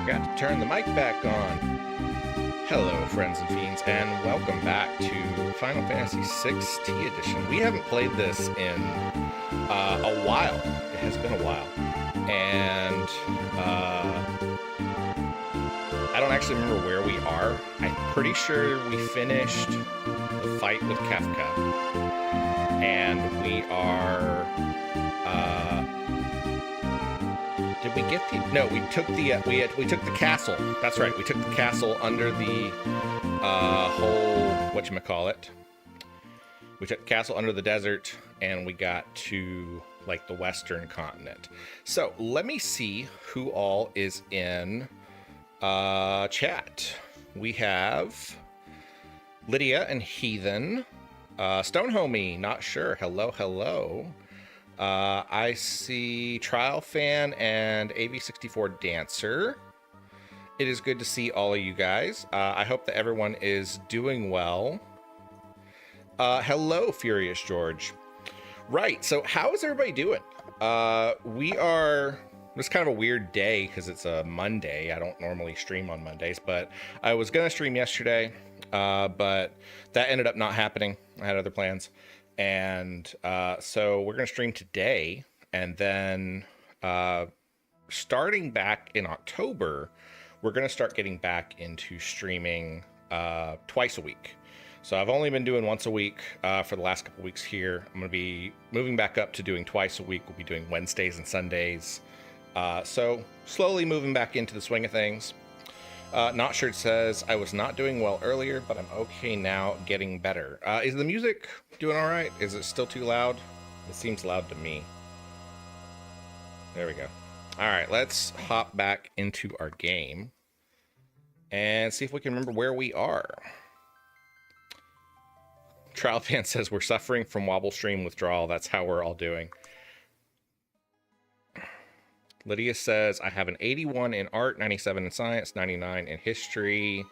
Forgot to turn the mic back on. Hello, friends and fiends, and welcome back to Final Fantasy XVI Edition. We haven't played this in a while. It has been a while. And I don't actually remember where we are. I'm pretty sure we finished the fight with Kefka. And we are... did we get the... No, we took the we took the castle. That's right. We took the castle under the whole... whatchamacallit. We took the castle under the desert, and we got to, like, the western continent. So, let me see who all is in chat. We have Lydia and Heathen. Stone Homie, not sure. Hello, hello. I see Trial Fan and AV64 Dancer. It is good to see all of you guys. I hope that everyone is doing well. Hello, Furious George. Right, so how is everybody doing? It's kind of a weird day because it's a Monday. I don't normally stream on Mondays, but I was going to stream yesterday, but that ended up not happening. I had other plans. And so we're going to stream today, and then starting back in October, we're going to start getting back into streaming twice a week. So I've only been doing once a week for the last couple weeks here. I'm going to be moving back up to doing twice a week. We'll be doing Wednesdays and Sundays. So slowly moving back into the swing of things. Not sure it says I was not doing well earlier, but I'm okay now, getting better. Is the music doing all right? Is it still too loud? It seems loud to me. There we go. All right, let's hop back into our game and see if we can remember where we are. Trial Fan says we're suffering from wobble stream withdrawal. That's how we're all doing. Lydia says, I have an 81 in art, 97 in science, 99 in history,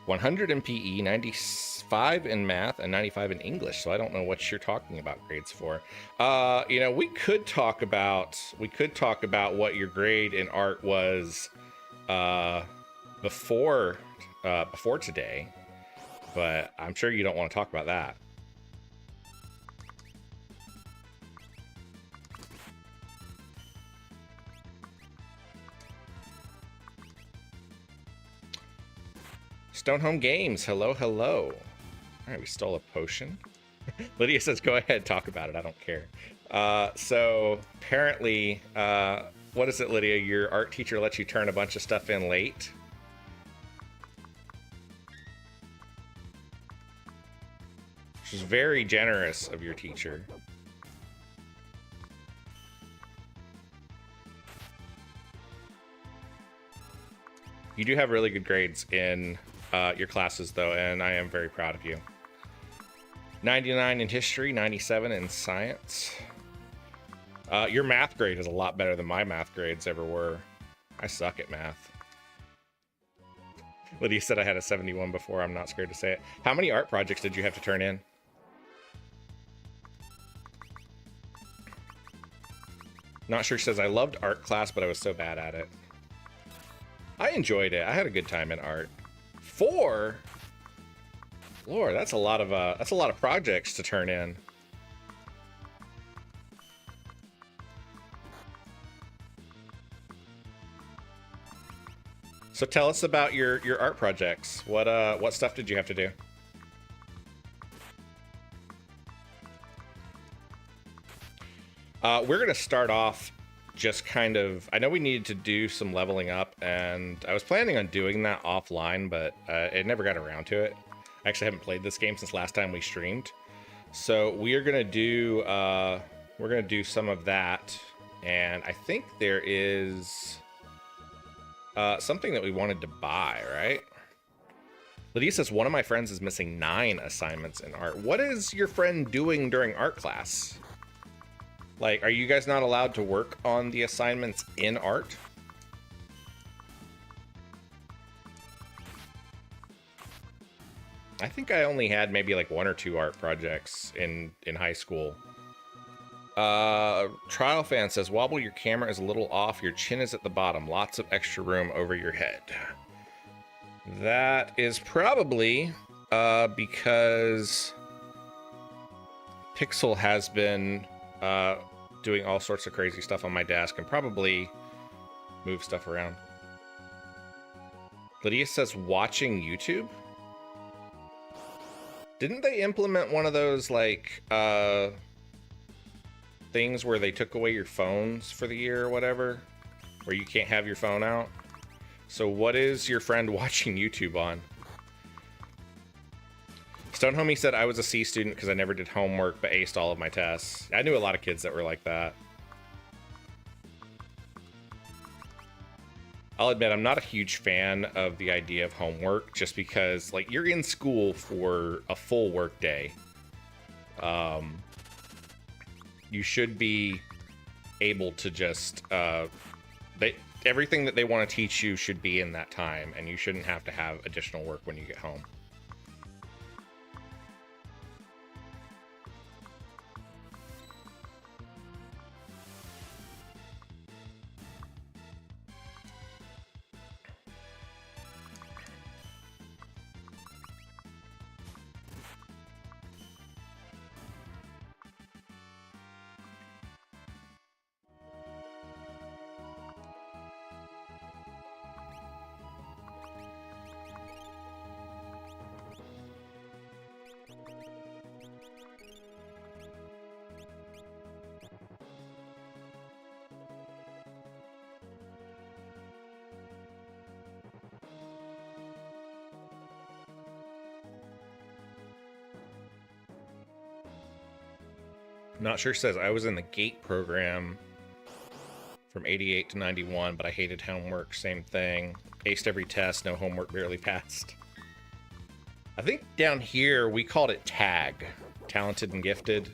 100 in PE, 95 in math, and 95 in English. So I don't know what you're talking about grades for. You know, we could talk about what your grade in art was before today, but I'm sure you don't want to talk about that. Stonehome Games, hello, hello. All right, we stole a potion. Lydia says, go ahead, talk about it. I don't care. So apparently, what is it, Lydia? Your art teacher lets you turn a bunch of stuff in late. Which is very generous of your teacher. You do have really good grades in your classes, though, and I am very proud of you. 99 in history, 97 in science. Your math grade is a lot better than my math grades ever were. I suck at math. Lydia said I had a 71 before. I'm not scared to say it. How many art projects did you have to turn in? Not sure. She says, I loved art class, but I was so bad at it. I enjoyed it. I had a good time in art. 4? Lord, that's a lot of projects to turn in. So tell us about your art projects. What stuff did you have to do? We're gonna start off just kind of, I know we needed to do some leveling up, and I was planning on doing that offline, but it never got around to it. I actually haven't played this game since last time we streamed. So we are gonna do some of that, and I think there is something that we wanted to buy, right? Lydia says, one of my friends is missing 9 assignments in art. What is your friend doing during art class? Like, are you guys not allowed to work on the assignments in art? I think I only had maybe like 1 or 2 art projects in high school. Trial fan says, Wobble, your camera is a little off. Your chin is at the bottom. Lots of extra room over your head. That is probably because Pixel has been doing all sorts of crazy stuff on my desk and probably move stuff around. Lydia says, watching YouTube? Didn't they implement one of those, like, things where they took away your phones for the year or whatever? Where you can't have your phone out? So what is your friend watching YouTube on? Stone Homie said, I was a C student because I never did homework but aced all of my tests. I knew a lot of kids that were like that. I'll admit, I'm not a huge fan of the idea of homework just because, like, you're in school for a full work day. You should be able to just, everything that they want to teach you should be in that time, and you shouldn't have to have additional work when you get home. Not sure says, I was in the GATE program from 88 to 91, but I hated homework. Same thing. Aced every test, no homework, barely passed. I think down here we called it TAG. Talented and Gifted.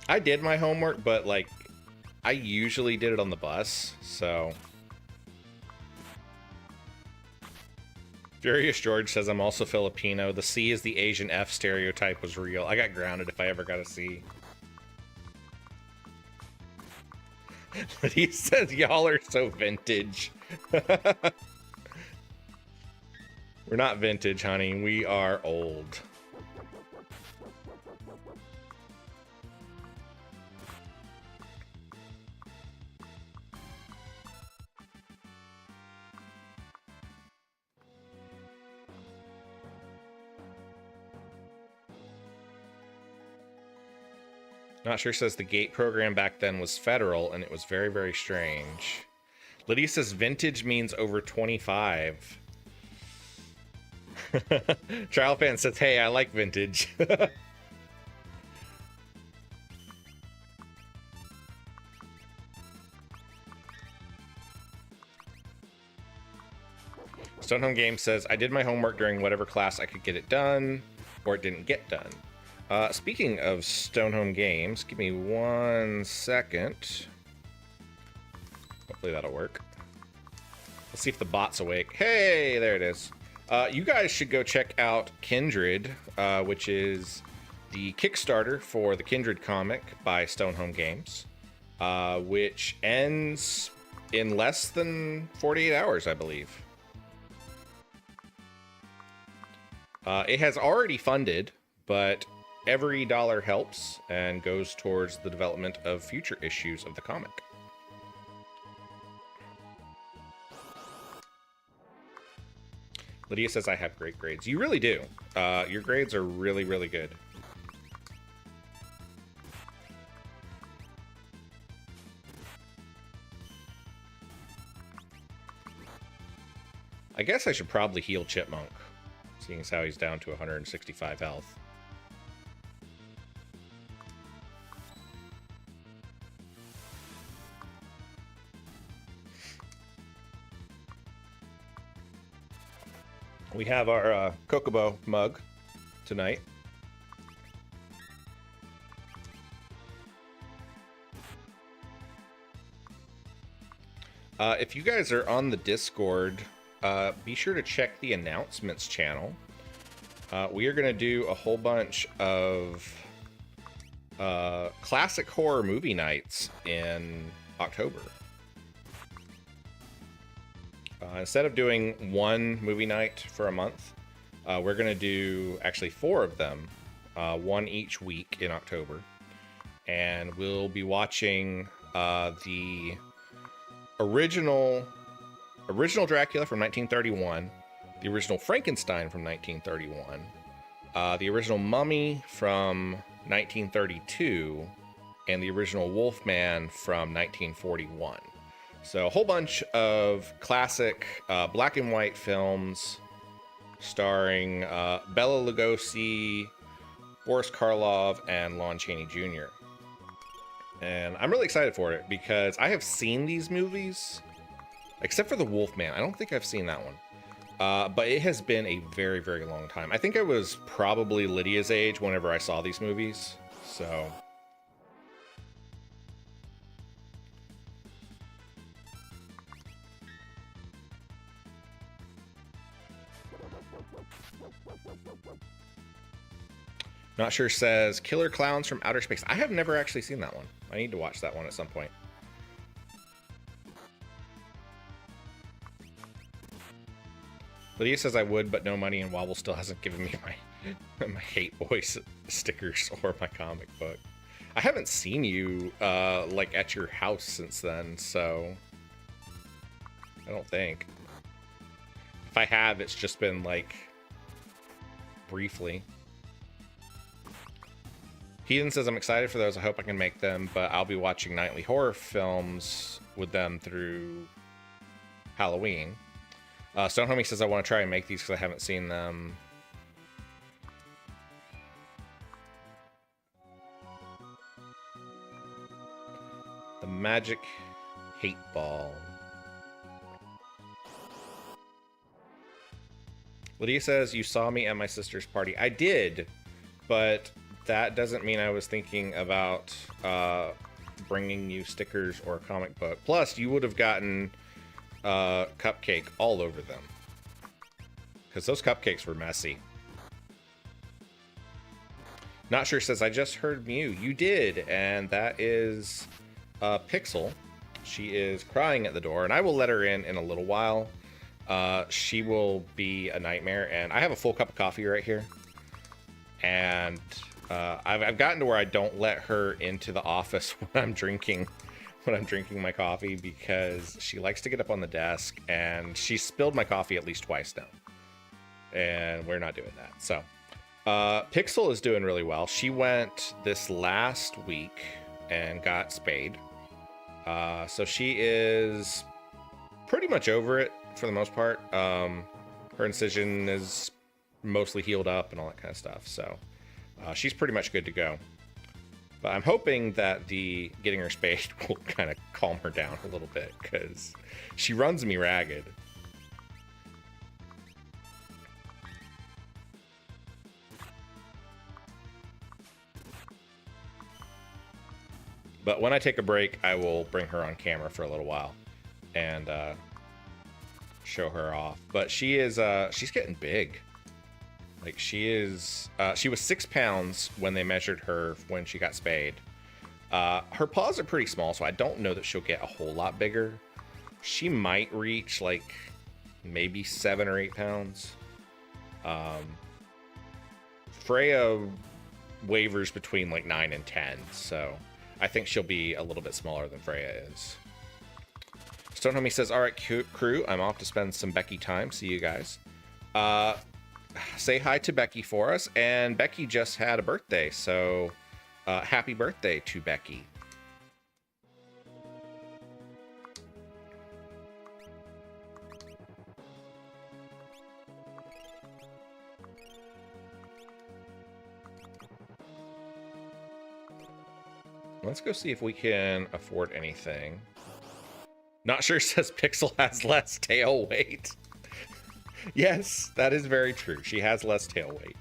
I did my homework, but, like, I usually did it on the bus, so... Furious George says, I'm also Filipino. The C is the Asian F stereotype was real. I got grounded if I ever got a C. But he says, y'all are so vintage. We're not vintage, honey. We are old. Not sure says the GATE program back then was federal and it was very, very strange. Lydia says vintage means over 25. Trial fan says, hey, I like vintage. Stonehome Games says, I did my homework during whatever class I could get it done, or it didn't get done. Speaking of Stonehome Games, give me 1 second. Hopefully that'll work. Let's see if the bot's awake. Hey, there it is. You guys should go check out Kindred, which is the Kickstarter for the Kindred comic by Stonehome Games, which ends in less than 48 hours, I believe. It has already funded, but every dollar helps and goes towards the development of future issues of the comic. Lydia says, I have great grades. You really do. Your grades are really, really good. I guess I should probably heal Chipmunk, seeing as how he's down to 165 health. We have our Kokobo mug tonight. If you guys are on the Discord, be sure to check the announcements channel. We are going to do a whole bunch of classic horror movie nights in October. Instead of doing one movie night for a month, we're going to do actually 4 of them, one each week in October. And we'll be watching the original Dracula from 1931, the original Frankenstein from 1931, the original Mummy from 1932, and the original Wolfman from 1941. So a whole bunch of classic black and white films starring Bela Lugosi, Boris Karloff, and Lon Chaney Jr. And I'm really excited for it because I have seen these movies, except for the Wolfman. I don't think I've seen that one. But it has been a very, very long time. I think I was probably Lydia's age whenever I saw these movies. So Not Sure says Killer Clowns from Outer Space. I have never actually seen that one. I need to watch that one at some point. Lydia says I would, but no money, and Wobble still hasn't given me my Hate Boys stickers or my comic book. I haven't seen you like at your house since then, so I don't think. If I have, it's just been like briefly. Heathen says, I'm excited for those. I hope I can make them, but I'll be watching nightly horror films with them through Halloween. Stone Homie says, I want to try and make these because I haven't seen them. The Magic Hate Ball. Lydia says, you saw me at my sister's party. I did, but that doesn't mean I was thinking about bringing you stickers or a comic book. Plus, you would have gotten cupcake all over them because those cupcakes were messy. Not Sure says, I just heard Mew. You did, and that is Pixel. She is crying at the door, and I will let her in a little while. She will be a nightmare, and I have a full cup of coffee right here, and I've gotten to where I don't let her into the office when I'm drinking my coffee because she likes to get up on the desk, and she spilled my coffee at least twice now, and we're not doing that. So Pixel is doing really well. She went this last week and got spayed, so she is pretty much over it for the most part. Her incision is mostly healed up and all that kind of stuff, so she's pretty much good to go. But I'm hoping that the getting her spayed will kind of calm her down a little bit because she runs me ragged. But when I take a break, I will bring her on camera for a little while and show her off. But she is she's getting big. Like she was 6 pounds when they measured her when she got spayed. Her paws are pretty small, so I don't know that she'll get a whole lot bigger. She might reach like maybe 7 or 8 pounds. Freya wavers between like 9 and 10, so I think she'll be a little bit smaller than Freya is. Stone Homie says, all right, crew, I'm off to spend some Becky time. See you guys. Say hi to Becky for us. And Becky just had a birthday, so happy birthday to Becky. Let's go see if we can afford anything. Not Sure says Pixel has less tail weight. Yes, that is very true. She has less tail weight.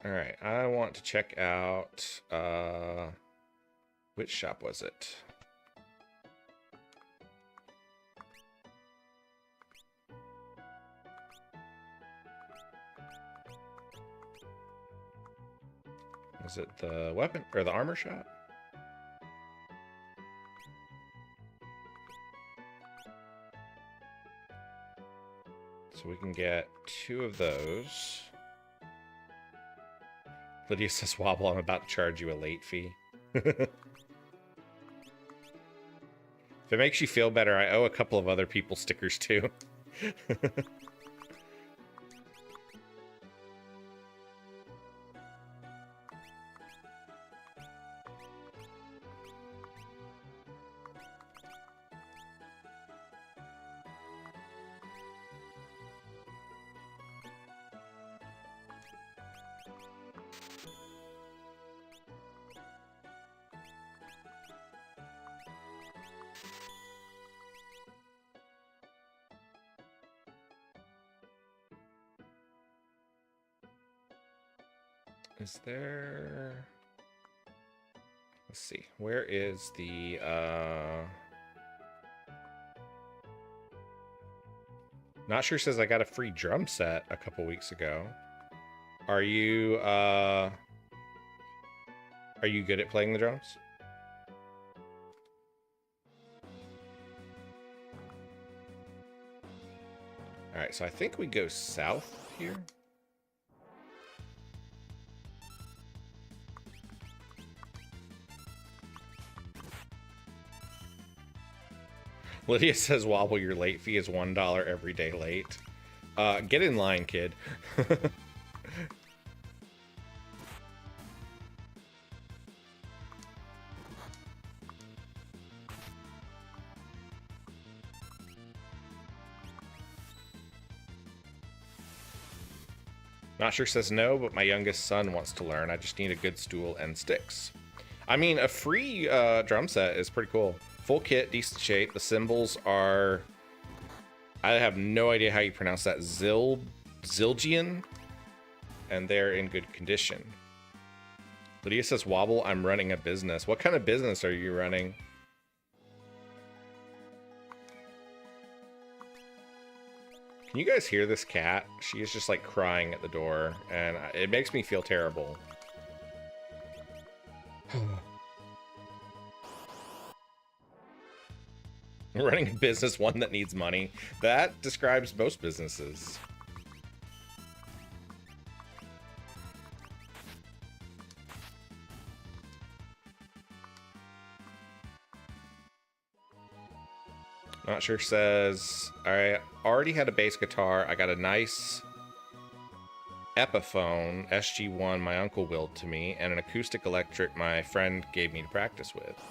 All right, I want to check out, which shop was it? Was it the weapon or the armor shop? So we can get 2 of those. Lydia says, Wobble, I'm about to charge you a late fee. If it makes you feel better, I owe a couple of other people stickers too. Is there... Let's see. Where is the... Not sure says I got a free drum set a couple weeks ago. Are you good at playing the drums? Alright, so I think we go south here. Lydia says, Wobble, your late fee is $1 every day late. Get in line, kid. Not sure says no, but my youngest son wants to learn. I just need a good stool and sticks. I mean, a free drum set is pretty cool. Full kit, decent shape. The cymbals are... I have no idea how you pronounce that. Zildjian. And they're in good condition. Lydia says, Wobble, I'm running a business. What kind of business are you running? Can you guys hear this cat? She is just like crying at the door, and it makes me feel terrible. Running a business, one that needs money. That describes most businesses. Not sure says, I already had a bass guitar. I got a nice Epiphone SG1 my uncle willed to me, and an acoustic electric my friend gave me to practice with.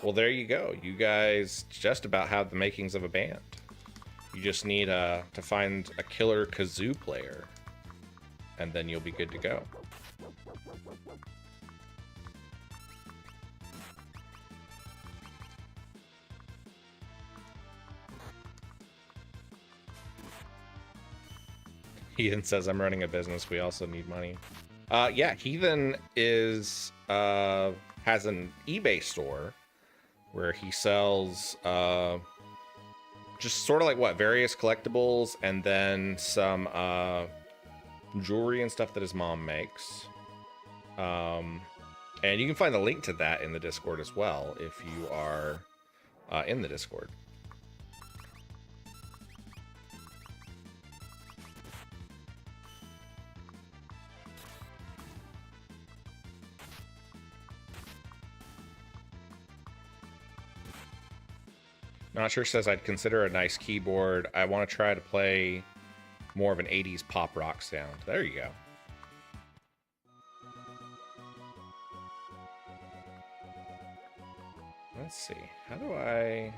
Well, there you go. You guys just about have the makings of a band. You just need to find a killer kazoo player, and then you'll be good to go. Heathen says, I'm running a business. We also need money. Yeah, Heathen is has an eBay store where he sells just sort of like what, various collectibles and then some jewelry and stuff that his mom makes. And you can find the link to that in the Discord as well if you are in the Discord. Not sure says I'd consider a nice keyboard. I want to try to play more of an 80s pop rock sound. There you go. Let's see. How do I...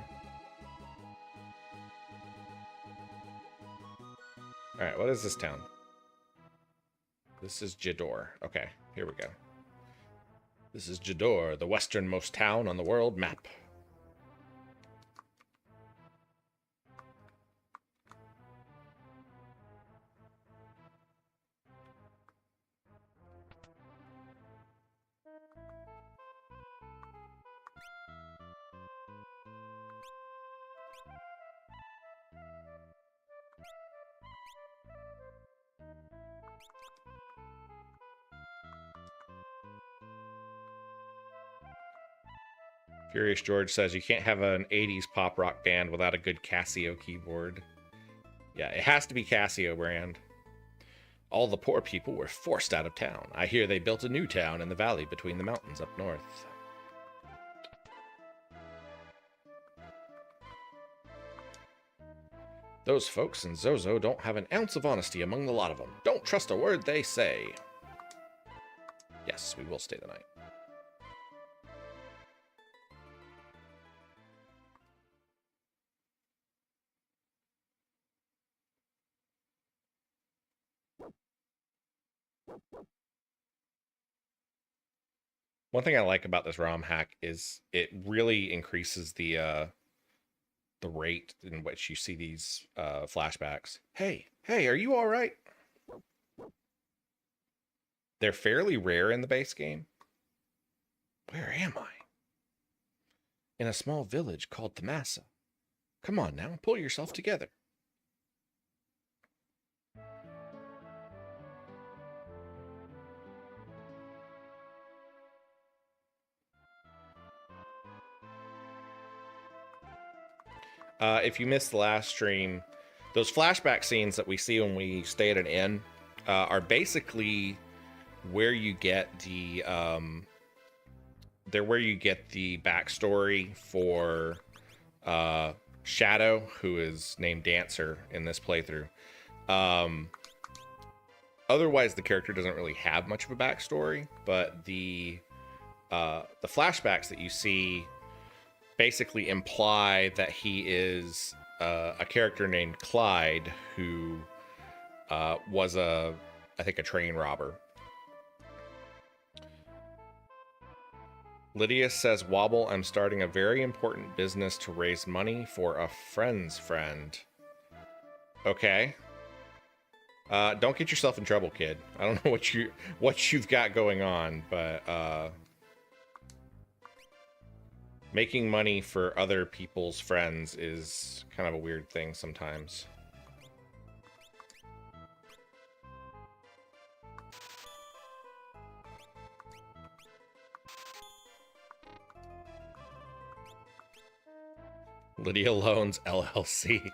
Alright, what is this town? This is Jador. Okay, here we go. This is Jador, the westernmost town on the world map. Furious George says you can't have an 80s pop rock band without a good Casio keyboard. Yeah, it has to be Casio brand. All the poor people were forced out of town. I hear they built a new town in the valley between the mountains up north. Those folks in Zozo don't have an ounce of honesty among the lot of them. Don't trust a word they say. Yes, we will stay the night. One thing I like about this ROM hack is it really increases the rate in which you see these flashbacks. Hey, are you all right? They're fairly rare in the base game. Where am I? In a small village called Thamasa. Come on now, pull yourself together. If you missed the last stream, those flashback scenes that we see when we stay at an inn are basically where you get the they're where you get the backstory for Shadow, who is named Dancer in this playthrough. Otherwise, the character doesn't really have much of a backstory, but the flashbacks that you see basically imply that he is a character named Clyde, who was I think a train robber. Lydia says, Wobble, I'm starting a very important business to raise money for a friend's friend. Okay. Don't get yourself in trouble, kid. I don't know what you've got going on, but making money for other people's friends is kind of a weird thing sometimes. Lydia Loans LLC.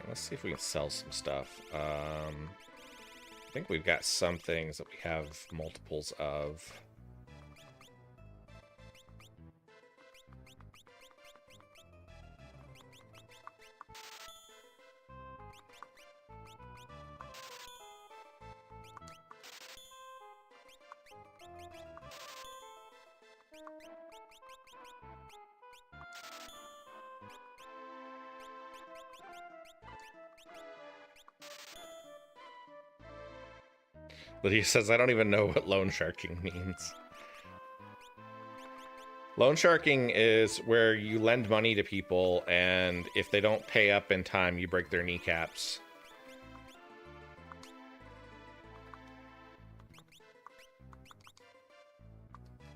Let's see if we can sell some stuff. I think we've got some things that we have multiples of. Lydia says, I don't even know what loan sharking means. Loan sharking is where you lend money to people, and if they don't pay up in time, you break their kneecaps.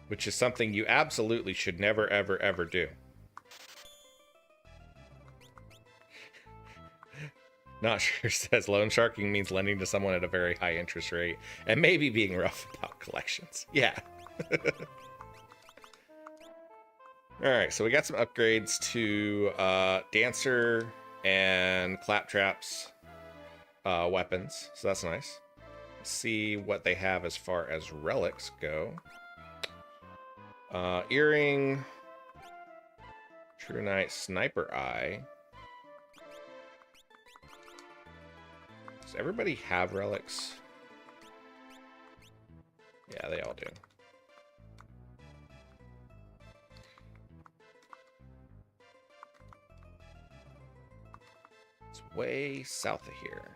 Which is something you absolutely should never, ever, ever do. Not sure says loan sharking means lending to someone at a very high interest rate and maybe being rough about collections. Yeah. All right, so we got some upgrades to Dancer and Claptrap's weapons, so that's nice. Let's see what they have as far as relics go. Earring, True Knight, Sniper Eye. Does everybody have relics? Yeah, they all do. It's way south of here.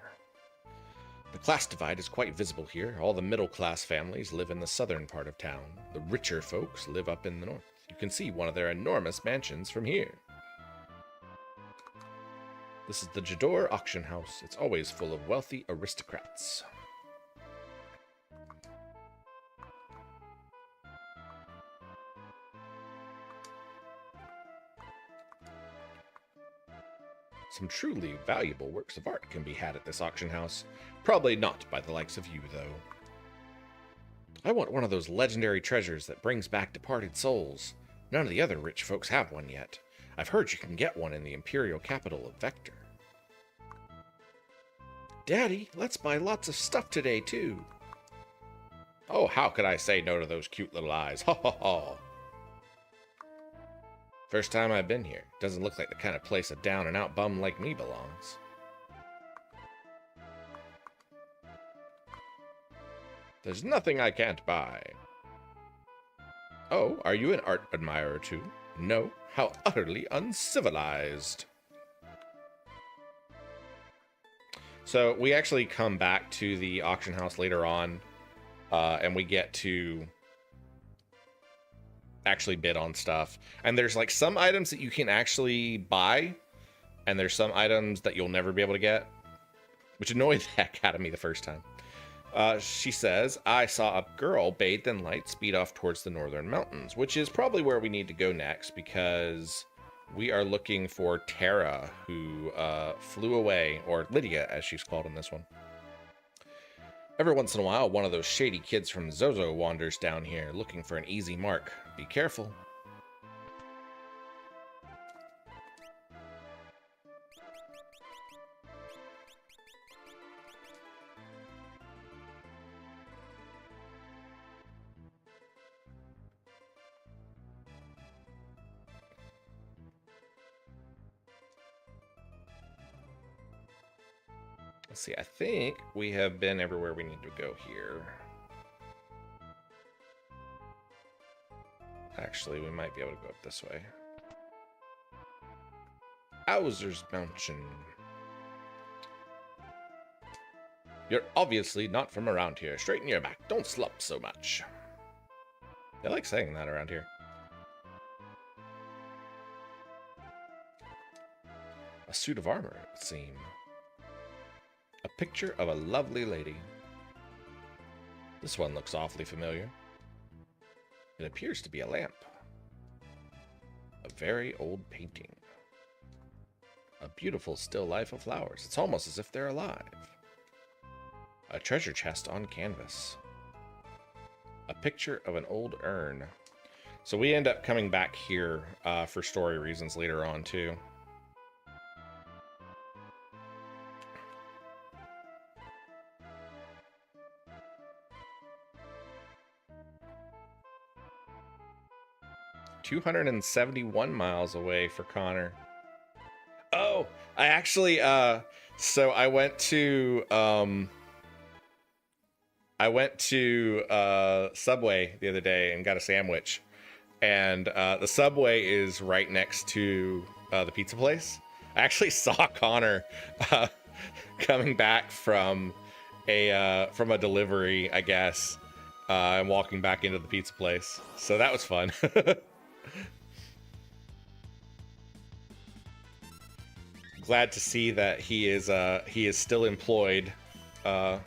The class divide is quite visible here. All the middle-class families live in the southern part of town. The richer folks live up in the north. You can see one of their enormous mansions from here. This is the Jador auction house. It's always full of wealthy aristocrats. Some truly valuable works of art can be had at this auction house. Probably not by the likes of you, though. I want one of those legendary treasures that brings back departed souls. None of the other rich folks have one yet. I've heard you can get one in the imperial capital of Vector. Daddy, let's buy lots of stuff today, too. Oh, how could I say no to those cute little eyes? Ha ha ha. First time I've been here. Doesn't look like the kind of place a down-and-out bum like me belongs. There's nothing I can't buy. Oh, are you an art admirer too? No? How utterly uncivilized. So we actually come back to the auction house later on, and we get to actually bid on stuff. And there's like some items that you can actually buy, and there's some items that you'll never be able to get, which annoyed the heck out of me the first time. She says, I saw a girl bathed in light speed off towards the northern mountains, which is probably where we need to go next, because we are looking for Terra, who flew away, or Lydia, as she's called in this one. Every once in a while, one of those shady kids from Zozo wanders down here, looking for an easy mark. Be careful. Let's see, I think we have been everywhere we need to go here. Actually, we might be able to go up this way. Owser's Mansion. You're obviously not from around here. Straighten your back. Don't slump so much. I like saying that around here. A suit of armor, it would seem. A picture of a lovely lady. This one looks awfully familiar. It appears to be a lamp. A very old painting. A beautiful still life of flowers. It's almost as if they're alive. A treasure chest on canvas. A picture of an old urn. So we end up coming back here for story reasons later on too. $271 miles away for Connor. Oh, I actually so I went to Subway the other day and got a sandwich, and the Subway is right next to the pizza place. I actually saw Connor coming back from a delivery, I guess, and walking back into the pizza place. So that was fun. Glad to see that he is still employed. Not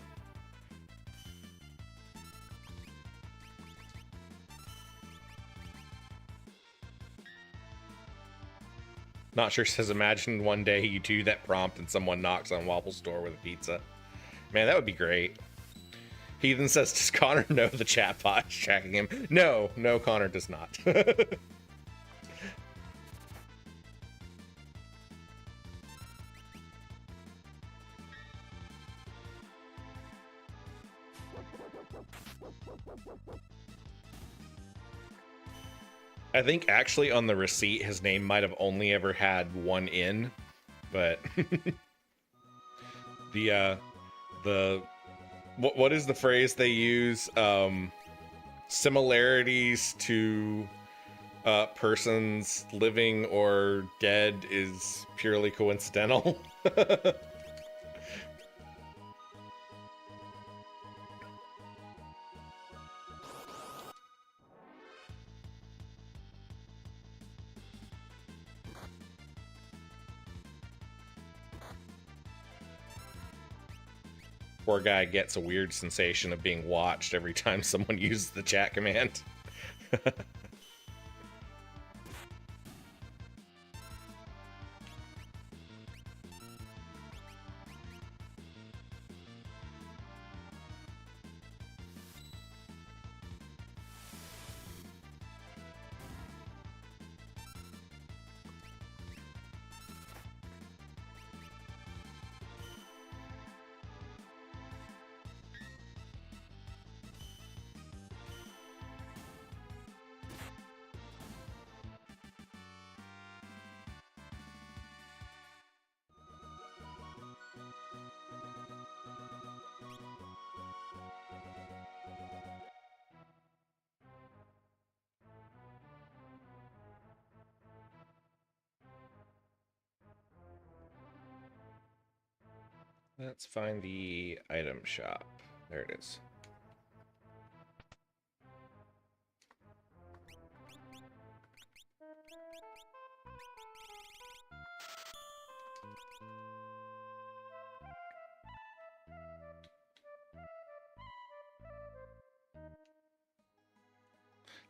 sure says, imagine one day you do that prompt and someone knocks on Wobble Store with a pizza. Man, that would be great. Heathen says, does Connor know the chatbot is tracking him? No, Connor does not. I think actually on the receipt, his name might have only ever had one in, but what is the phrase they use? Similarities to persons living or dead is purely coincidental. Poor guy gets a weird sensation of being watched every time someone uses the chat command. Let's find the item shop. There it is.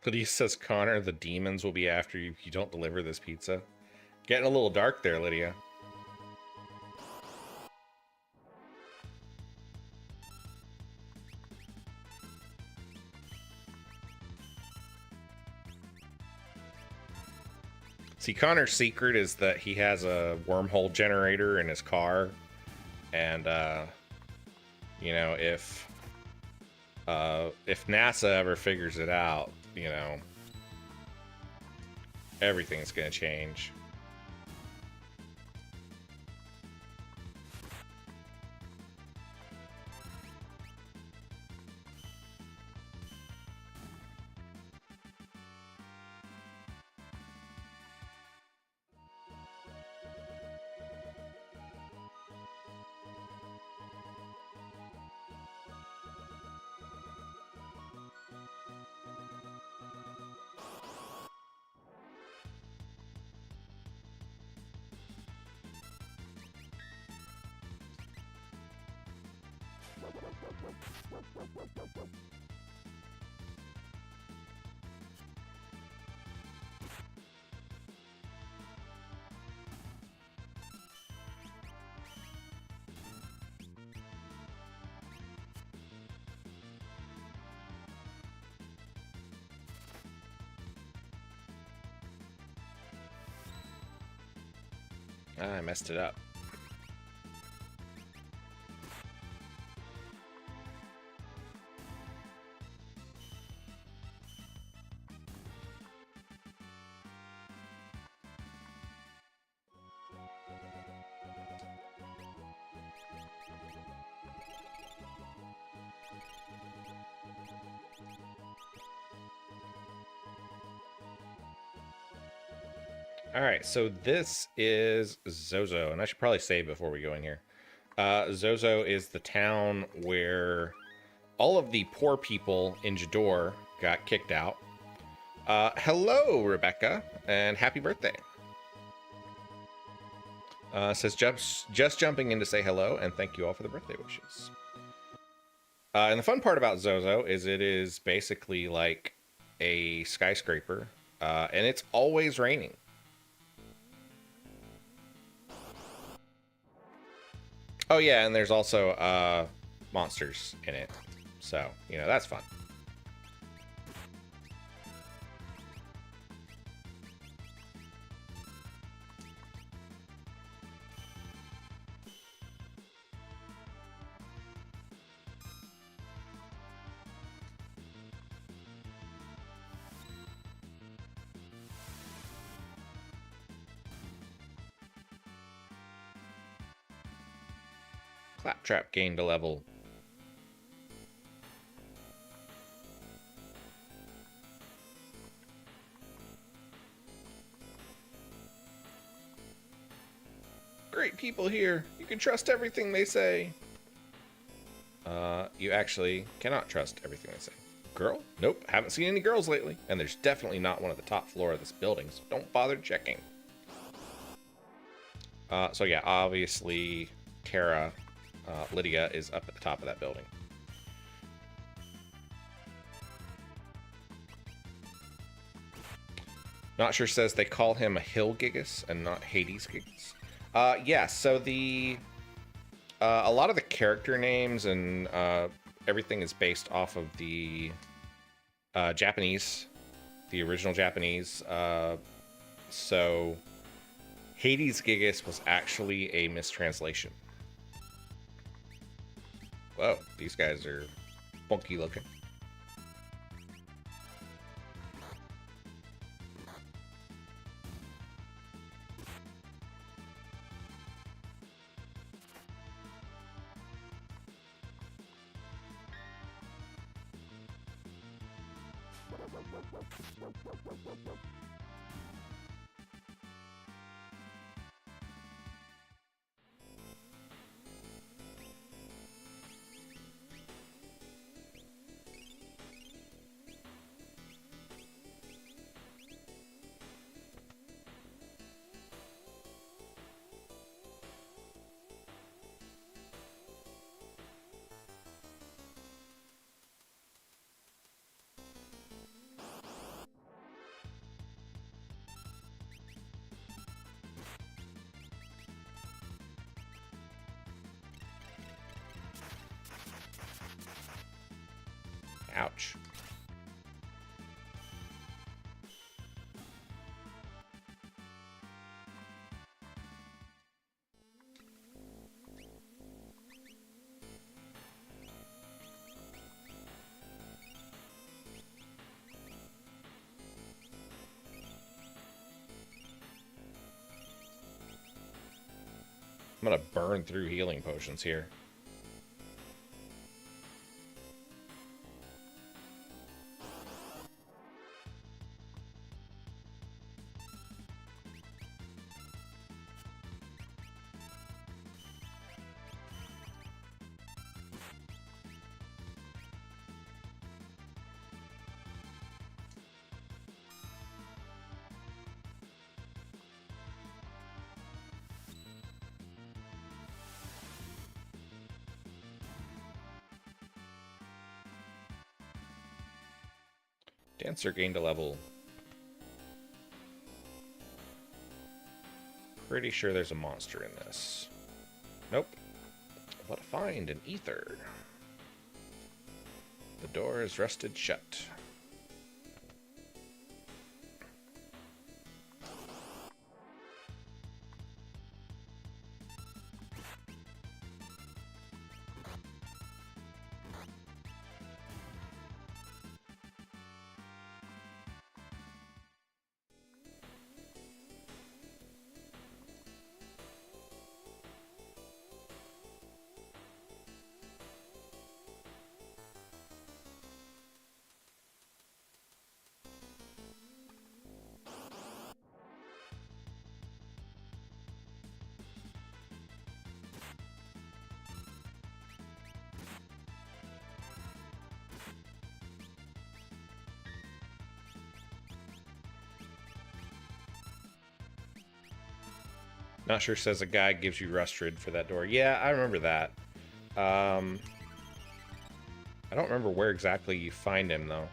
Lydia says, Connor, the demons will be after you if you don't deliver this pizza. Getting a little dark there, Lydia. See, Connor's secret is that he has a wormhole generator in his car. And, you know, if NASA ever figures it out, you know, everything's going to change. Ah, I messed it up. Alright, so this is Zozo, and I should probably save before we go in here. Zozo is the town where all of the poor people in Jador got kicked out. Hello, Rebecca, and happy birthday. Says just jumping in to say hello, and thank you all for the birthday wishes. And the fun part about Zozo is it is basically like a skyscraper, and it's always raining. Oh yeah, and there's also monsters in it, so you know that's fun. Claptrap gained a level. Great people here. You can trust everything they say. You actually cannot trust everything they say. Girl? Nope, haven't seen any girls lately. And there's definitely not one at the top floor of this building, so don't bother checking. So yeah, obviously, Terra, Lydia is up at the top of that building. Not sure says they call him a Hill Gigas and not Hades Gigas. Yeah, so the a lot of the character names and everything is based off of the Japanese, the original Japanese. So Hades Gigas was actually a mistranslation. Whoa, these guys are funky looking. Ouch. I'm gonna burn through healing potions here. Dancer gained a level. Pretty sure there's a monster in this. Nope. What a find, an ether. The door is rusted shut. Not sure says a guy gives you Rustrid for that door. Yeah, I remember that. I don't remember where exactly you find him, though.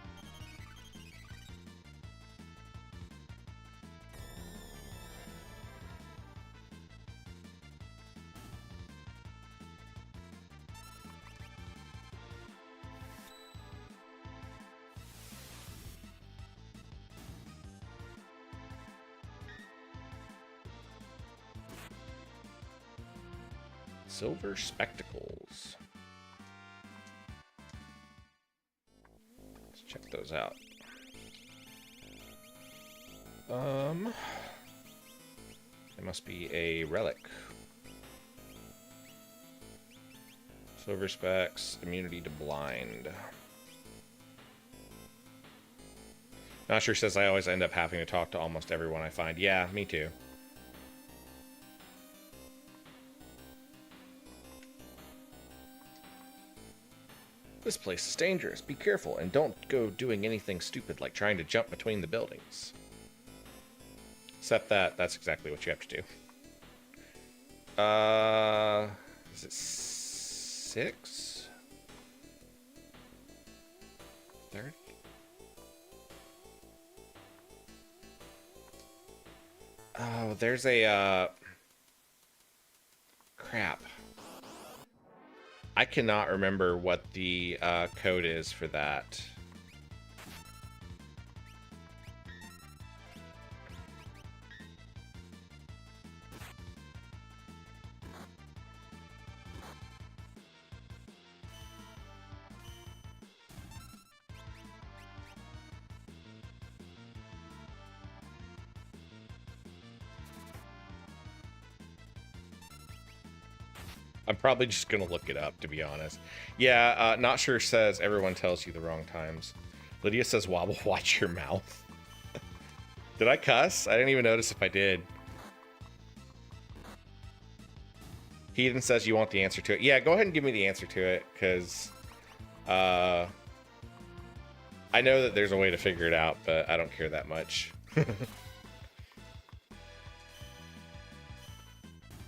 Silver spectacles. Let's check those out. It must be a relic. Silver specs, immunity to blind. Not sure says I always end up having to talk to almost everyone I find. Yeah, me too. This place is dangerous. Be careful and don't go doing anything stupid like trying to jump between the buildings. Except that's exactly what you have to do. Is it 6? 30? Oh, there's a, crap. I cannot remember what the code is for that. I'm probably just gonna look it up, to be honest. Yeah, not sure says everyone tells you the wrong times. Lydia says wobble, watch your mouth. Did I cuss? I didn't even notice if I did. Heathen says you want the answer to it. Yeah, go ahead and give me the answer to it, because I know that there's a way to figure it out, but I don't care that much.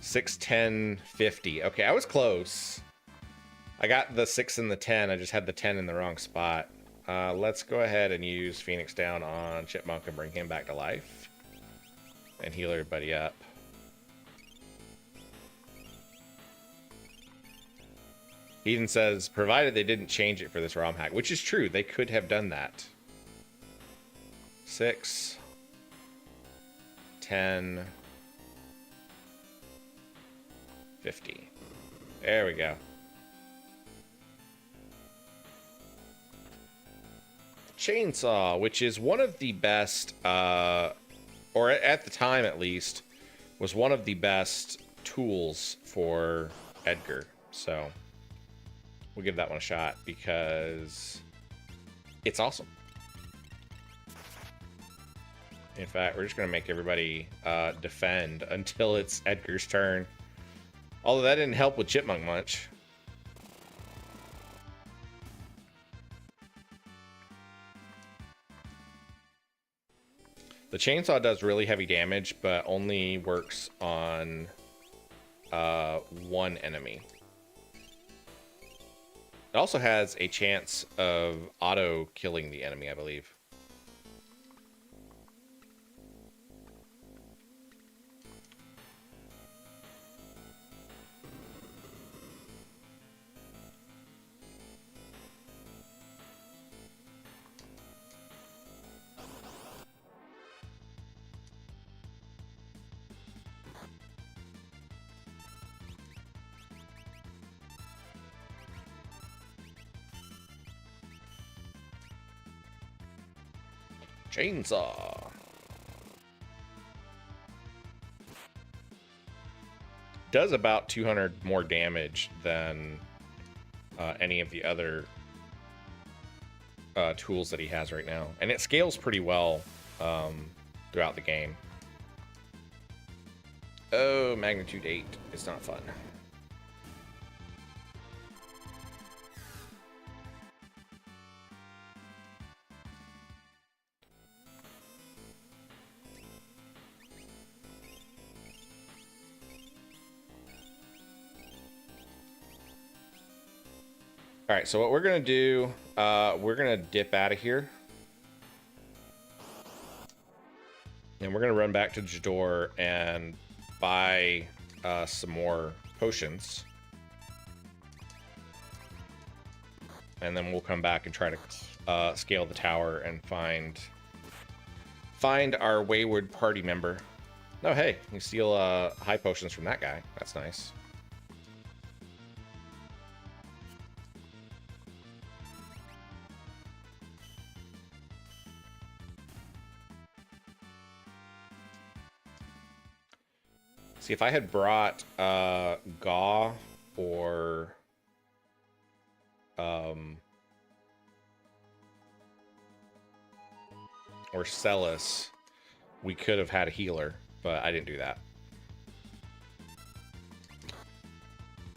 61050. Okay, I was close. I got the 6 and the 10. I just had the 10 in the wrong spot. Let's go ahead and use Phoenix down on Chipmunk and bring him back to life. And heal everybody up. Eden says, provided they didn't change it for this ROM hack, which is true. They could have done that. 6, 10, 50. There we go. Chainsaw, which is one of the best, or at the time at least, was one of the best tools for Edgar. So we'll give that one a shot because it's awesome. In fact, we're just going to make everybody defend until it's Edgar's turn. Although that didn't help with Chipmunk much. The chainsaw does really heavy damage, but only works on one enemy. It also has a chance of auto killing the enemy, I believe. Chainsaw. Does about 200 more damage than any of the other tools that he has right now. And it scales pretty well throughout the game. Oh, magnitude 8. It's not fun. All right, so what we're gonna do, we're gonna dip out of here. And we're gonna run back to Jador and buy some more potions. And then we'll come back and try to scale the tower and find our wayward party member. Oh, hey, you steal high potions from that guy. That's nice. See, if I had brought Gaw or Celis, we could have had a healer, but I didn't do that.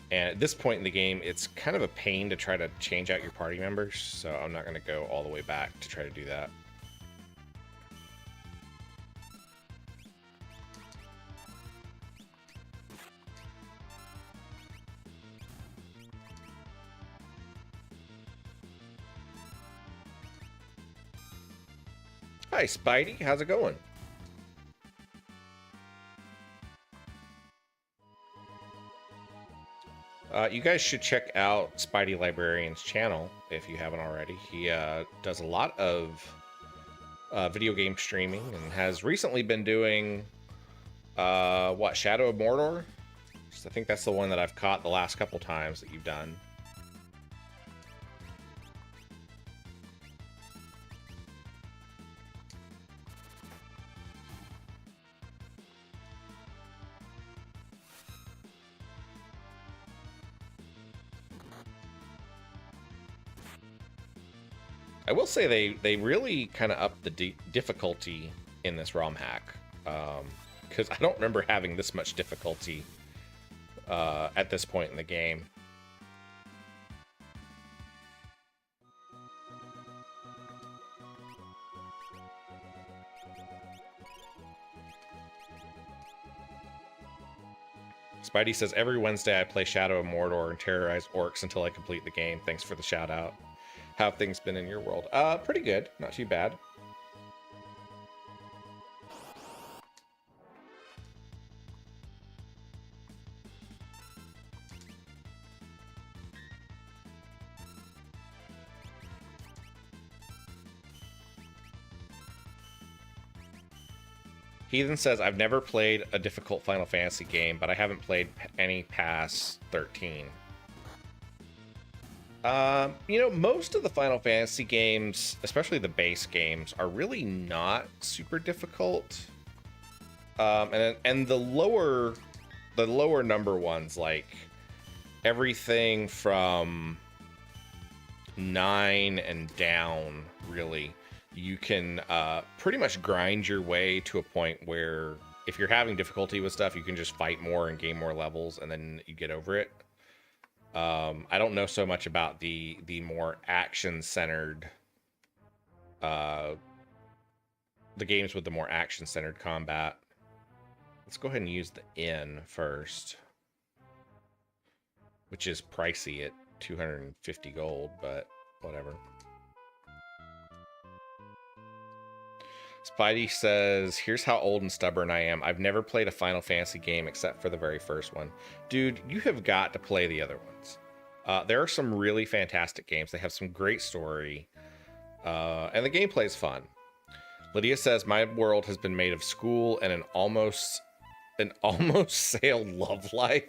And at this point in the game, it's kind of a pain to try to change out your party members, so I'm not going to go all the way back to try to do that. Hi, Spidey. How's it going? You guys should check out Spidey Librarian's channel if you haven't already. He does a lot of video game streaming and has recently been doing Shadow of Mordor? I think that's the one that I've caught the last couple times that you've done. I will say they really kind of upped the difficulty in this ROM hack, because I don't remember having this much difficulty at this point in the game. Spidey says, every Wednesday I play Shadow of Mordor and terrorize orcs until I complete the game. Thanks for the shout out. How have things been in your world? Pretty good. Not too bad. Heathen says, I've never played a difficult Final Fantasy game, but I haven't played any past 13. You know, most of the Final Fantasy games, especially the base games, are really not super difficult. And the lower number ones, like everything from 9 and down, really, you can pretty much grind your way to a point where if you're having difficulty with stuff, you can just fight more and gain more levels, and then you get over it. I don't know so much about the more action-centered, the games with the more action-centered combat. Let's go ahead and use the N first, which is pricey at 250 gold, but whatever. Spidey says, here's how old and stubborn I am. I've never played a Final Fantasy game except for the very first one. Dude, you have got to play the other ones. There are some really fantastic games. They have some great story, and the gameplay is fun. Lydia says, my world has been made of school and an almost sailed love life.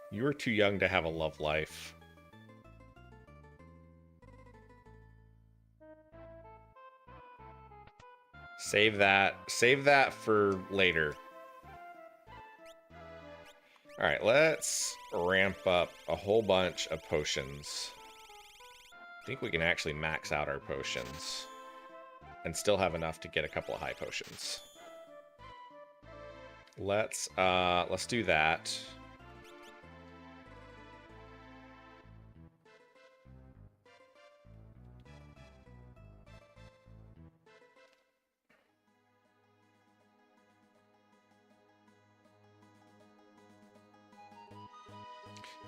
You are too young to have a love life. Save that for later. All right, let's ramp up a whole bunch of potions. I think we can actually max out our potions and still have enough to get a couple of high potions. Let's do that.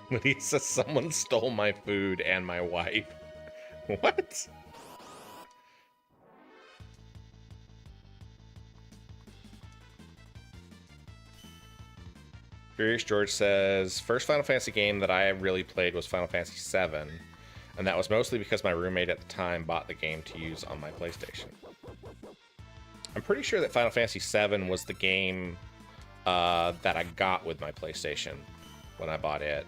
When he says someone stole my food and my wife. What? Furious George says, first Final Fantasy game that I really played was Final Fantasy VII, and that was mostly because my roommate at the time bought the game to use on my PlayStation. I'm pretty sure that Final Fantasy VII was the game that I got with my PlayStation when I bought it.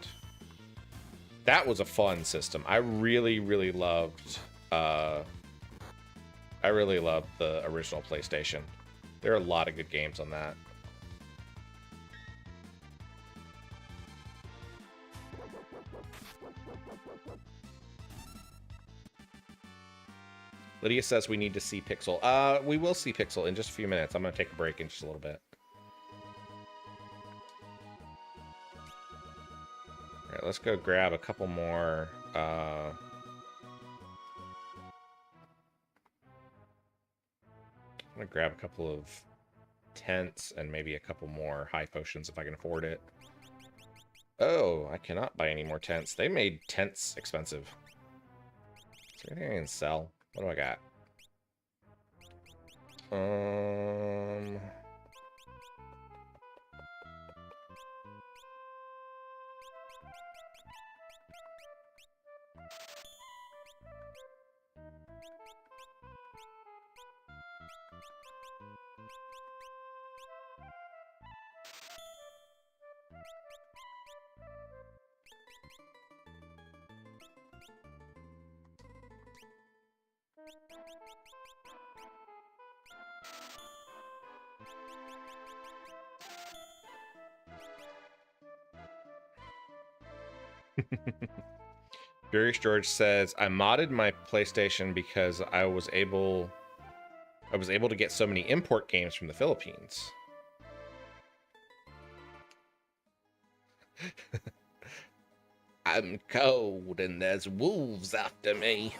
That was a fun system. I really loved the original PlayStation. There are a lot of good games on that. Lydia says we need to see Pixel. We will see Pixel in just a few minutes. I'm going to take a break in just a little bit. All right, let's go grab a couple more. I'm going to grab a couple of tents and maybe a couple more high potions if I can afford it. Oh, I cannot buy any more tents. They made tents expensive. Is there anything I can sell? What do I got? Furious George says, I modded my PlayStation because I was able to get so many import games from the Philippines. I'm cold and there's wolves after me.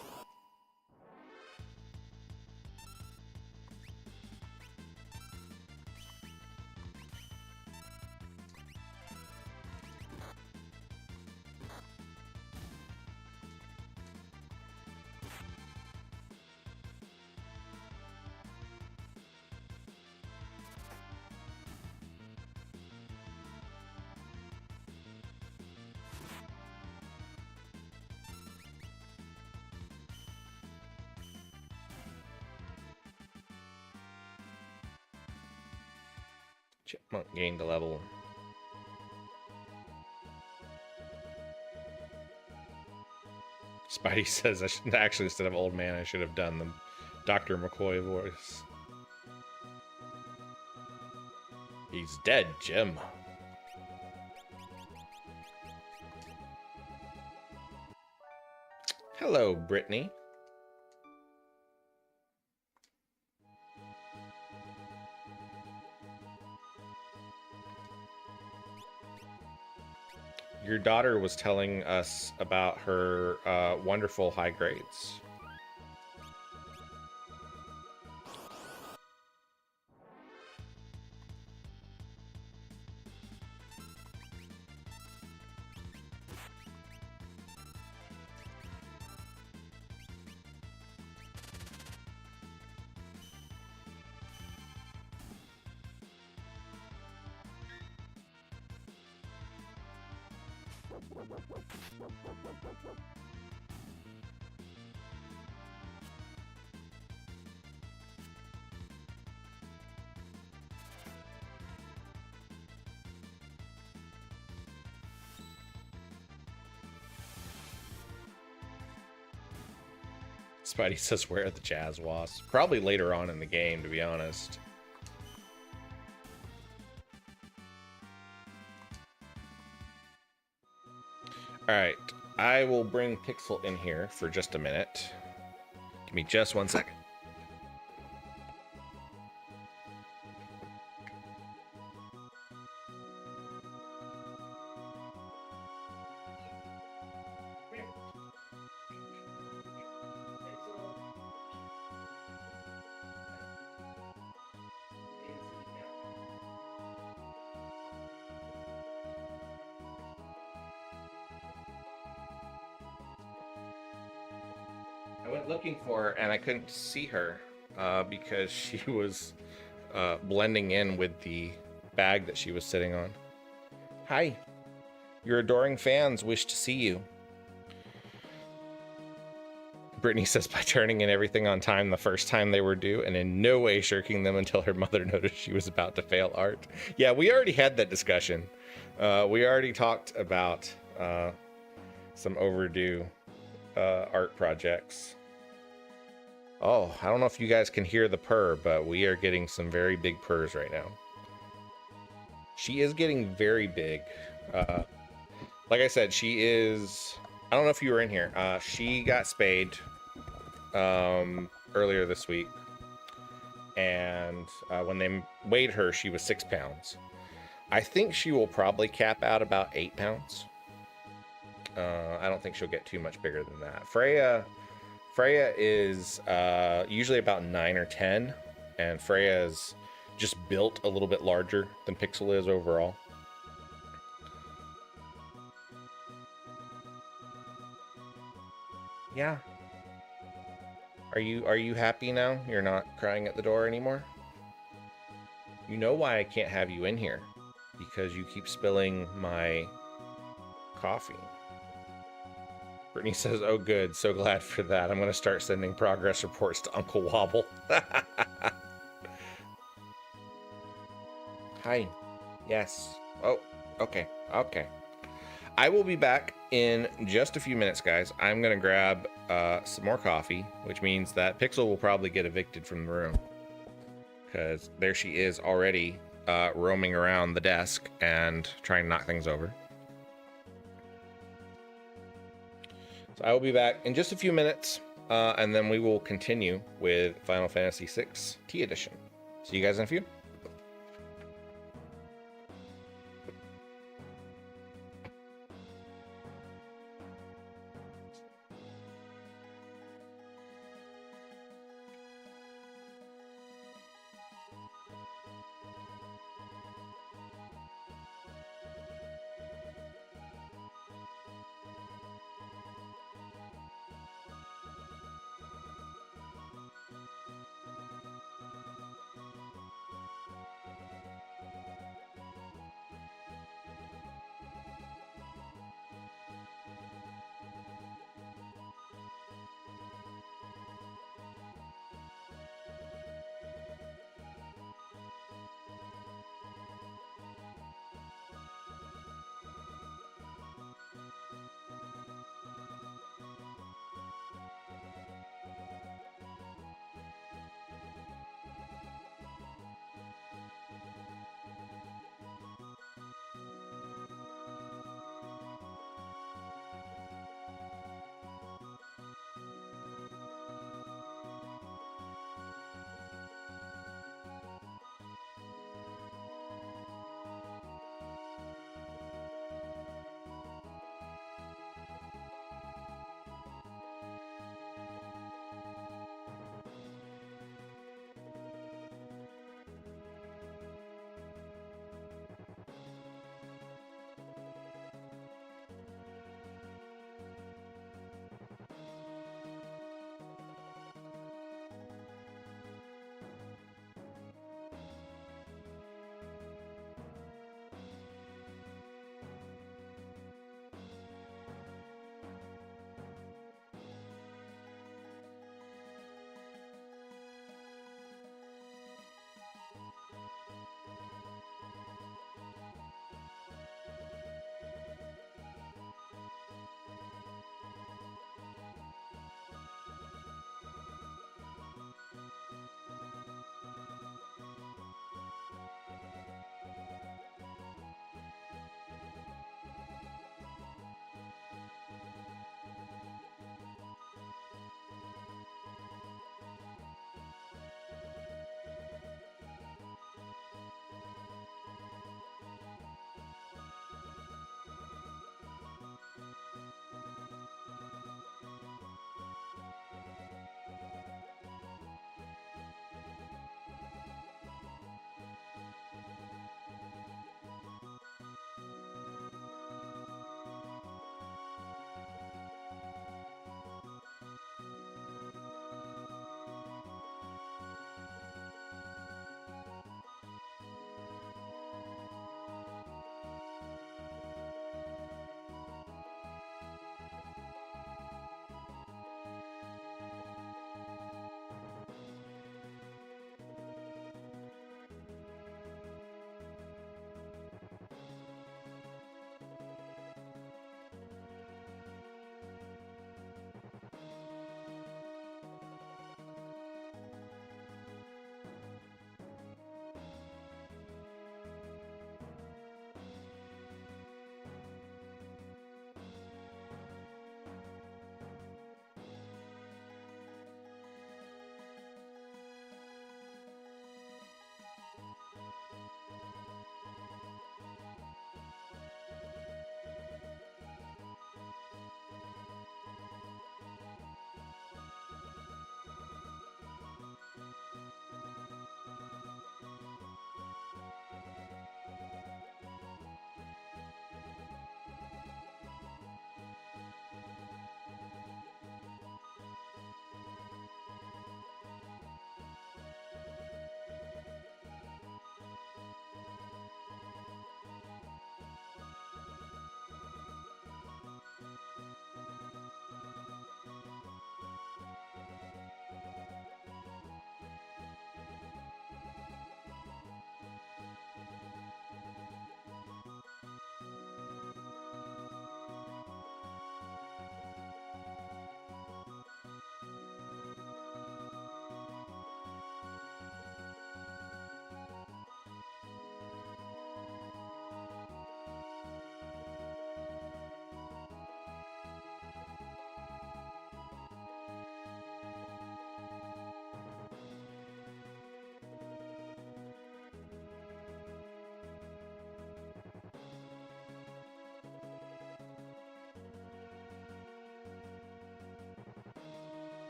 Chipmunk gained a level. Spidey says I should actually, instead of old man, I should have done the Dr. McCoy voice. He's dead, Jim. Hello, Brittany. Your daughter was telling us about her wonderful high grades. Spidey says, where are the Jazz Wasps? Probably later on in the game, to be honest. Alright, I will bring Pixel in here for just a minute. Give me just 1 second. I went looking for her and I couldn't see her because she was blending in with the bag that she was sitting on. Hi, your adoring fans wish to see you. Brittany says, by turning in everything on time the first time they were due and in no way shirking them until her mother noticed she was about to fail art. Yeah, we already had that discussion. We already talked about some overdue art projects. Oh, I don't know if you guys can hear the purr, but we are getting some very big purrs right now. She is getting very big. Like I said, she is... I don't know if you were in here. She got spayed earlier this week. And when they weighed her, she was 6 pounds. I think she will probably cap out about 8 pounds. I don't think she'll get too much bigger than that. Freya is usually about 9 or 10, and Freya is just built a little bit larger than Pixel is overall. Yeah. Are you happy now? You're not crying at the door anymore? You know why I can't have you in here? Because you keep spilling my coffee. Brittany says, oh good, so glad for that. I'm gonna start sending progress reports to Uncle Wobble. Hi. Yes. Oh, okay. Okay. I will be back in just a few minutes, guys. I'm gonna grab some more coffee, which means that Pixel will probably get evicted from the room. Because there she is already roaming around the desk and trying to knock things over. So I will be back in just a few minutes, and then we will continue with Final Fantasy VI T Edition. See you guys in a few.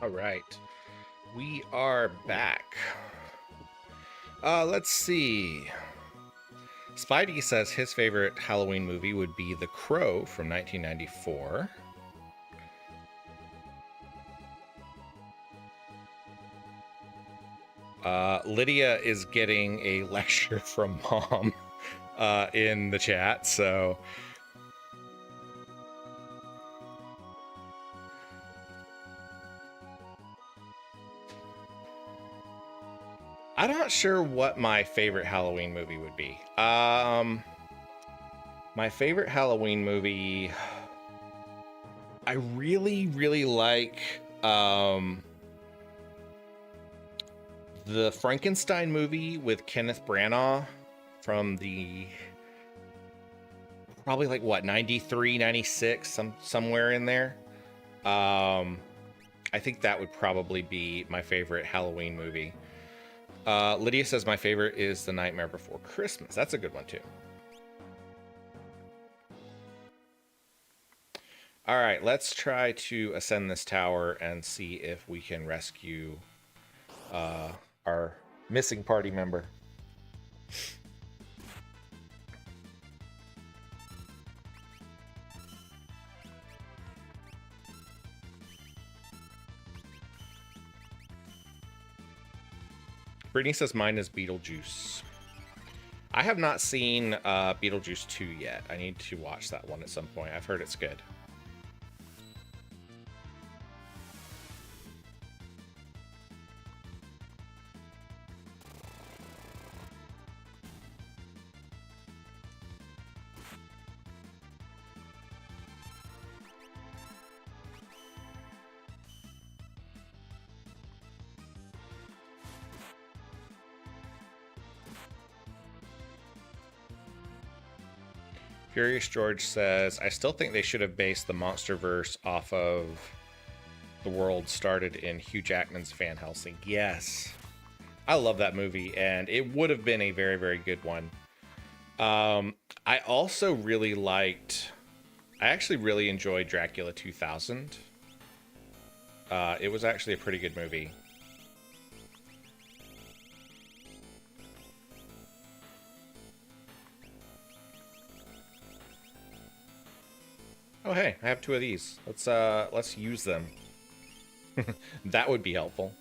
All right. We are back. Let's see. Spidey says his favorite Halloween movie would be The Crow from 1994. Lydia is getting a lecture from Mom in the chat, so... I'm not sure what my favorite Halloween movie would be. My favorite Halloween movie... I really, really like the Frankenstein movie with Kenneth Branagh from the... probably like, what, 93, 96, somewhere in there. I think that would probably be my favorite Halloween movie. Lydia says my favorite is The Nightmare Before Christmas. That's a good one, too. All right, let's try to ascend this tower and see if we can rescue our missing party member. Brittany says mine is Beetlejuice. I have not seen Beetlejuice 2 yet. I need to watch that one at some point. I've heard it's good. Furious George says, I still think they should have based the Monsterverse off of the world started in Hugh Jackman's Van Helsing. Yes. I love that movie, and it would have been a very, very good one. I also really liked... I actually really enjoyed Dracula 2000. It was actually a pretty good movie. Oh, hey, I have two of these. Let's use them. That would be helpful.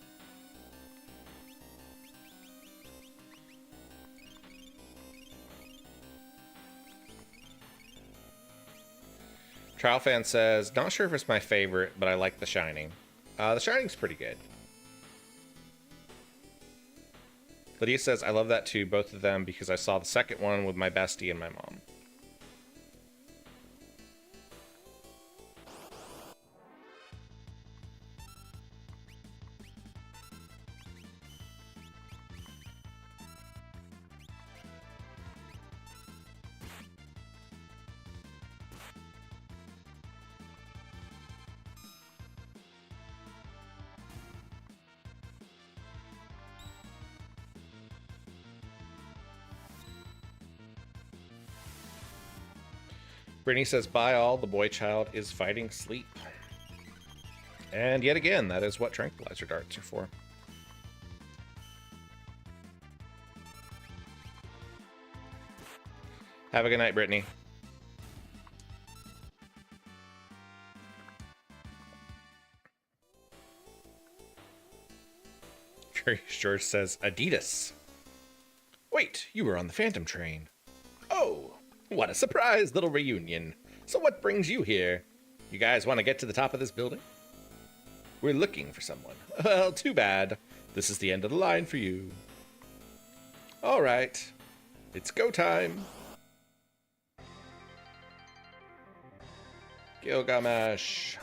Trial Fan says, not sure if it's my favorite, but I like The Shining. The Shining's pretty good. Lydia says, I love that too, both of them, because I saw the second one with my bestie and my mom. Brittany says, bye all, the boy child is fighting sleep. And yet again, that is what tranquilizer darts are for. Have a good night, Brittany. George says, Adidas. Wait, you were on the Phantom train. Oh, what a surprise little reunion. So what brings you here? You guys want to get to the top of this building? We're looking for someone. Well, too bad. This is the end of the line for you. All right. It's go time. Gilgamesh.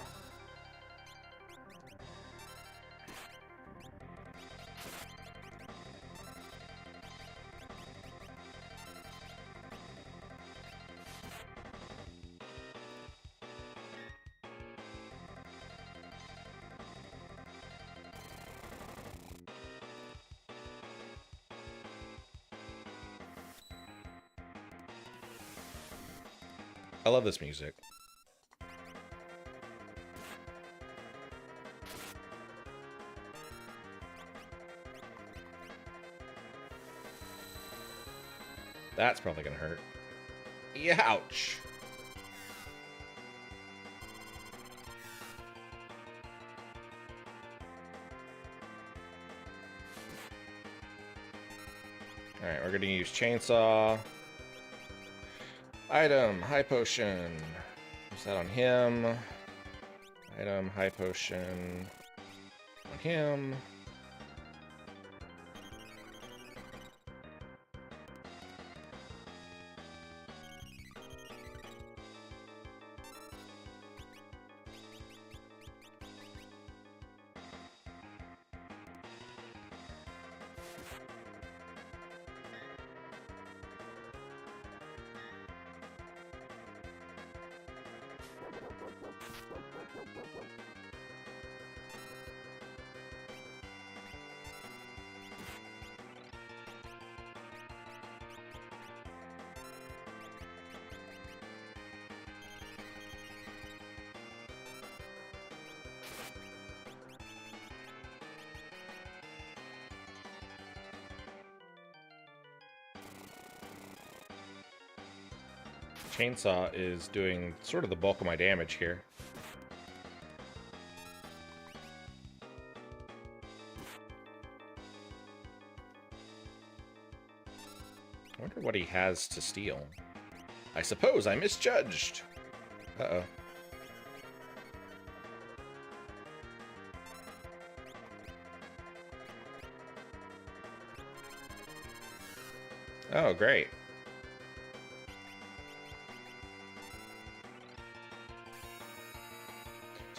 I love this music. That's probably gonna hurt. Ouch. Alright, we're gonna use chainsaw. Item, high potion. Use that on him. Item, high potion on him. Chainsaw is doing sort of the bulk of my damage here. I wonder what he has to steal. I suppose I misjudged. Uh-oh. Oh, great.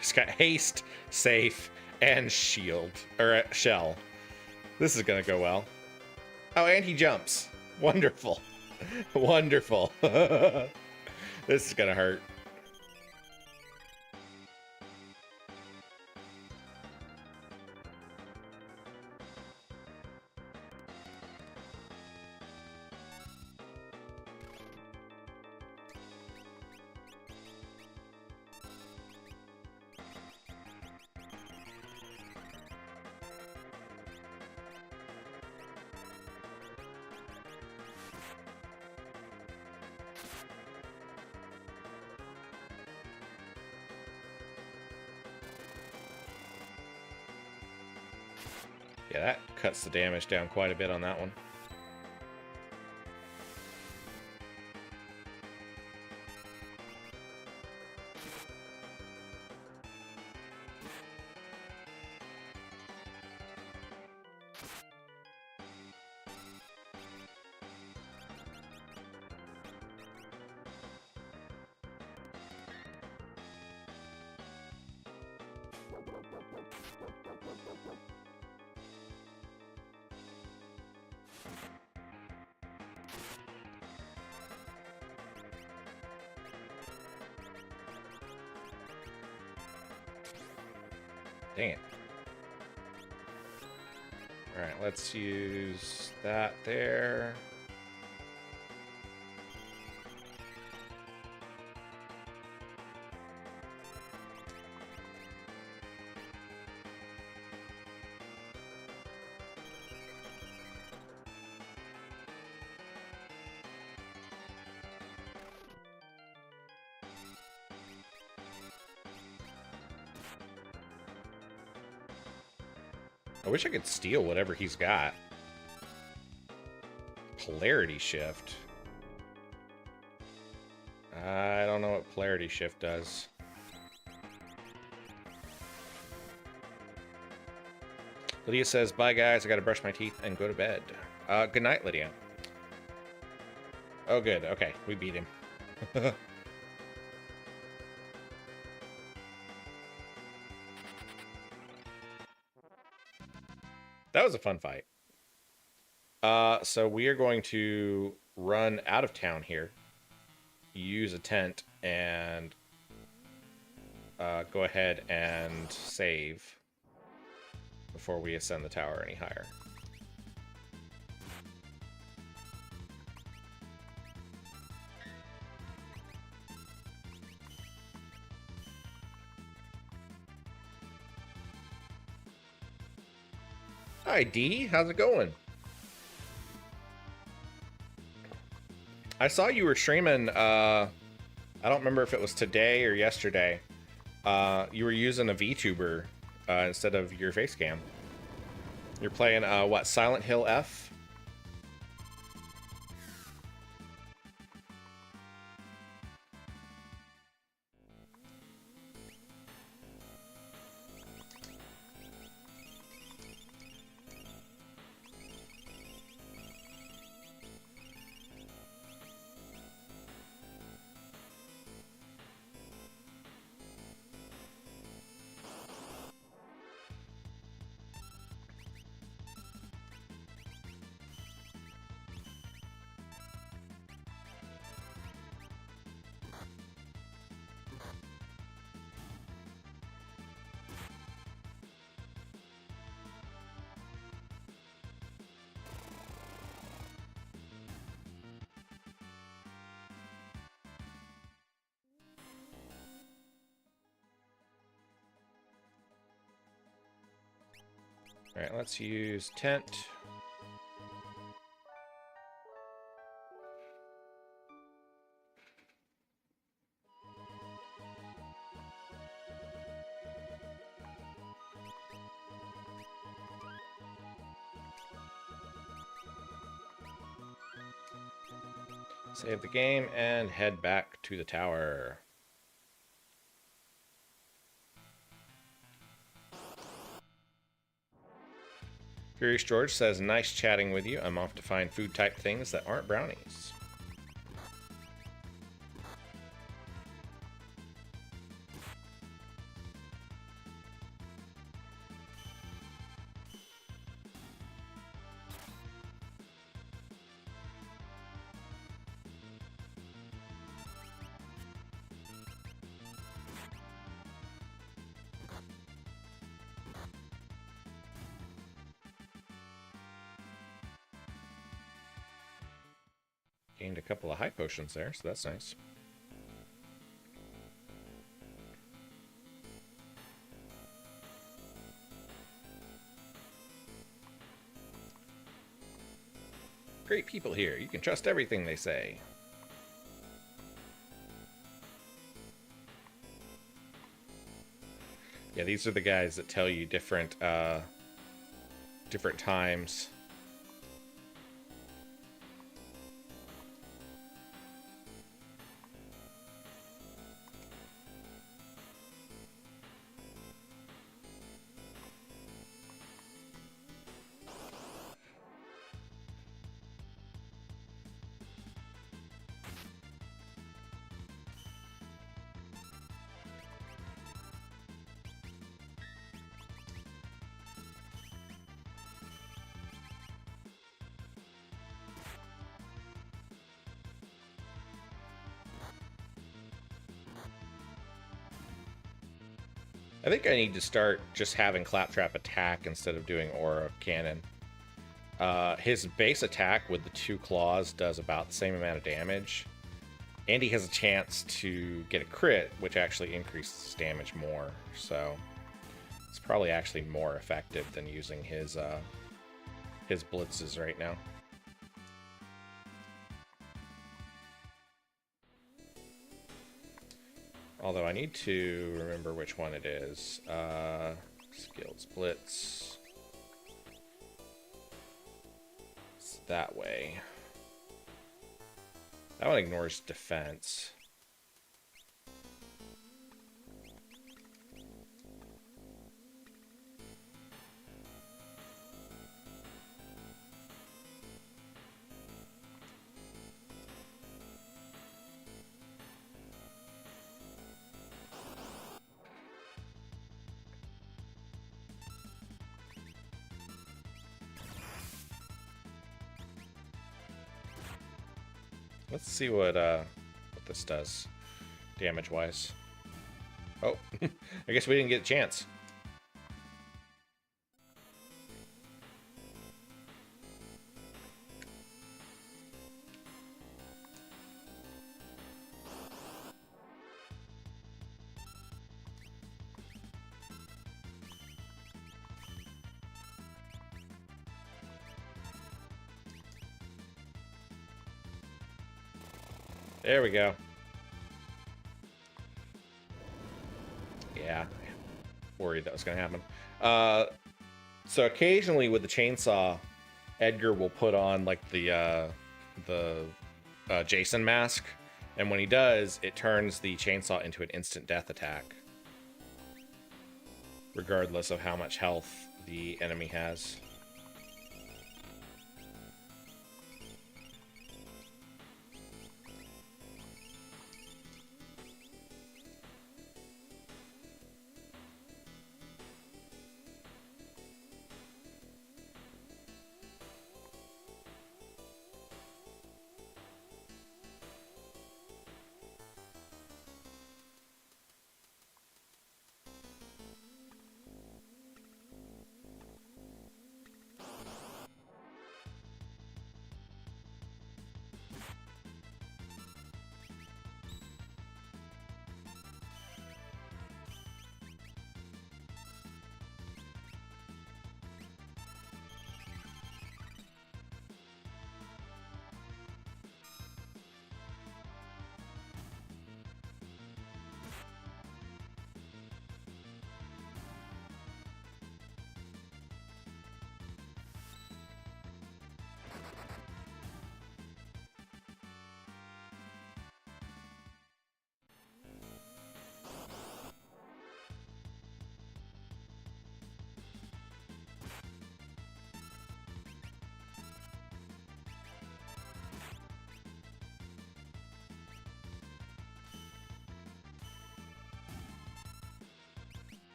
It's got haste, safe, and shield. Or shell. This is gonna go well. Oh, and he jumps. Wonderful. Wonderful. This is gonna hurt. Yeah, that cuts the damage down quite a bit on that one. Dang it. Alright, let's use that there. I wish I could steal whatever he's got. Polarity shift. I don't know what polarity shift does. Lydia says, bye guys, I gotta brush my teeth and go to bed. Good night, Lydia. Oh good, okay, we beat him. That was a fun fight. So we are going to run out of town here, use a tent, and go ahead and save before we ascend the tower any higher. Hi, Dee. How's it going? I saw you were streaming. I don't remember if it was today or yesterday. You were using a VTuber instead of your face cam. You're playing what, Silent Hill F? All right, let's use tent. Save the game and head back to the tower. Furious George says, nice chatting with you. I'm off to find food type things that aren't brownies. Gained a couple of high potions there, so that's nice. Great people here. You can trust everything they say. Yeah, these are the guys that tell you different times. I think I need to start just having Claptrap attack instead of doing Aura Cannon. His base attack with the 2 claws does about the same amount of damage. And he has a chance to get a crit, which actually increases damage more. So it's probably actually more effective than using his blitzes right now. Although I need to remember which one it is. Skilled Blitz. It's that way. That one ignores defense. Let's see what this does, damage-wise. Oh, I guess we didn't get a chance. There we go. Yeah, worried that was going to happen. So occasionally with the chainsaw, Edgar will put on like the Jason mask, and when he does, it turns the chainsaw into an instant death attack, regardless of how much health the enemy has.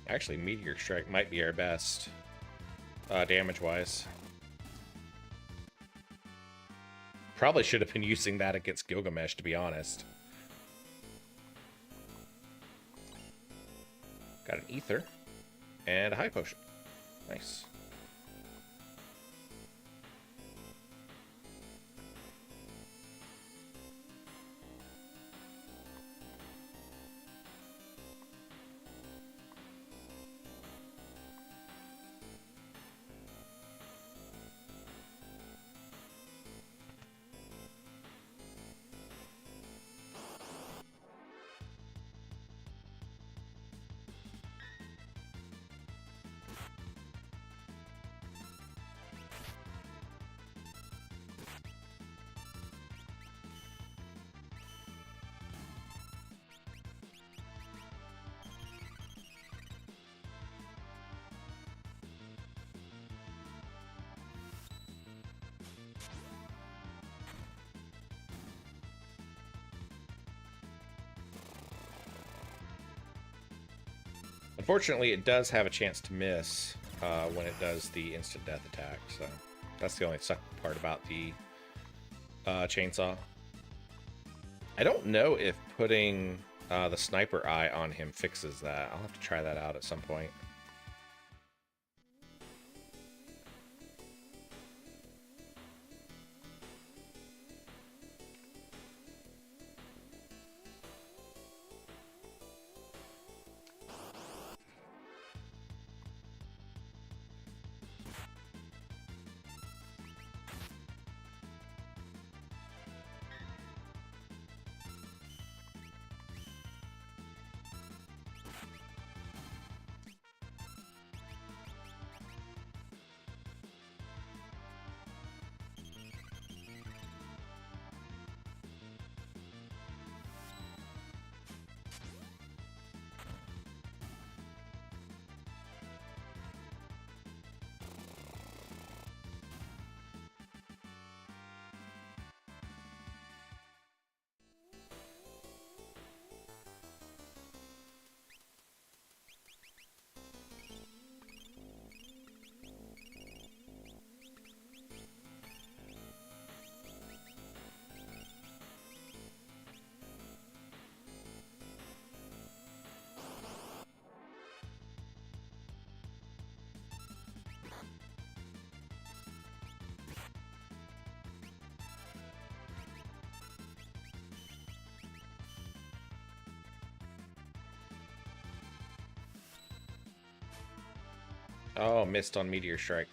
Actually, Meteor Strike might be our best, damage-wise. Probably should have been using that against Gilgamesh, to be honest. Got an Ether and a High Potion. Nice. Unfortunately, it does have a chance to miss when it does the instant death attack, so that's the only suck part about the chainsaw. I don't know if putting the sniper eye on him fixes that. I'll have to try that out at some point. Oh, missed on Meteor Strike.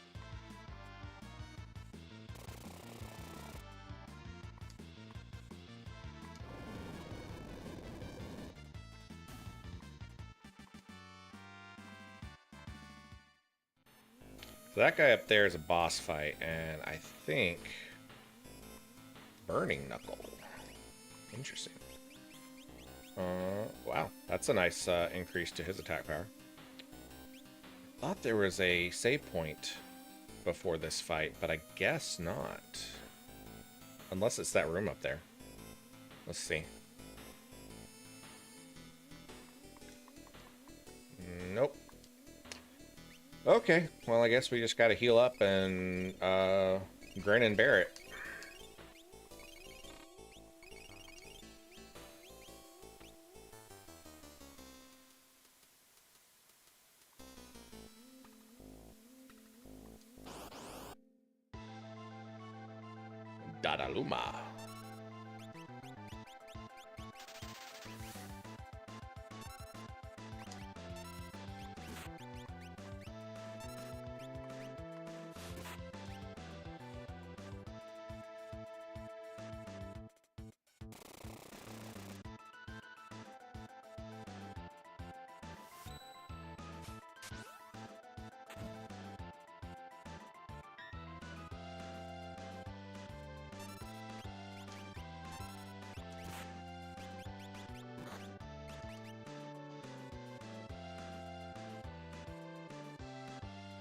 So that guy up there is a boss fight, and I think Burning Knuckle. Interesting. Wow, that's a nice increase to his attack power. Thought there was a save point before this fight, but I guess not. Unless it's that room up there. Let's see. Nope. Okay, well, I guess we just gotta heal up and grin and bear it. Dadaluma.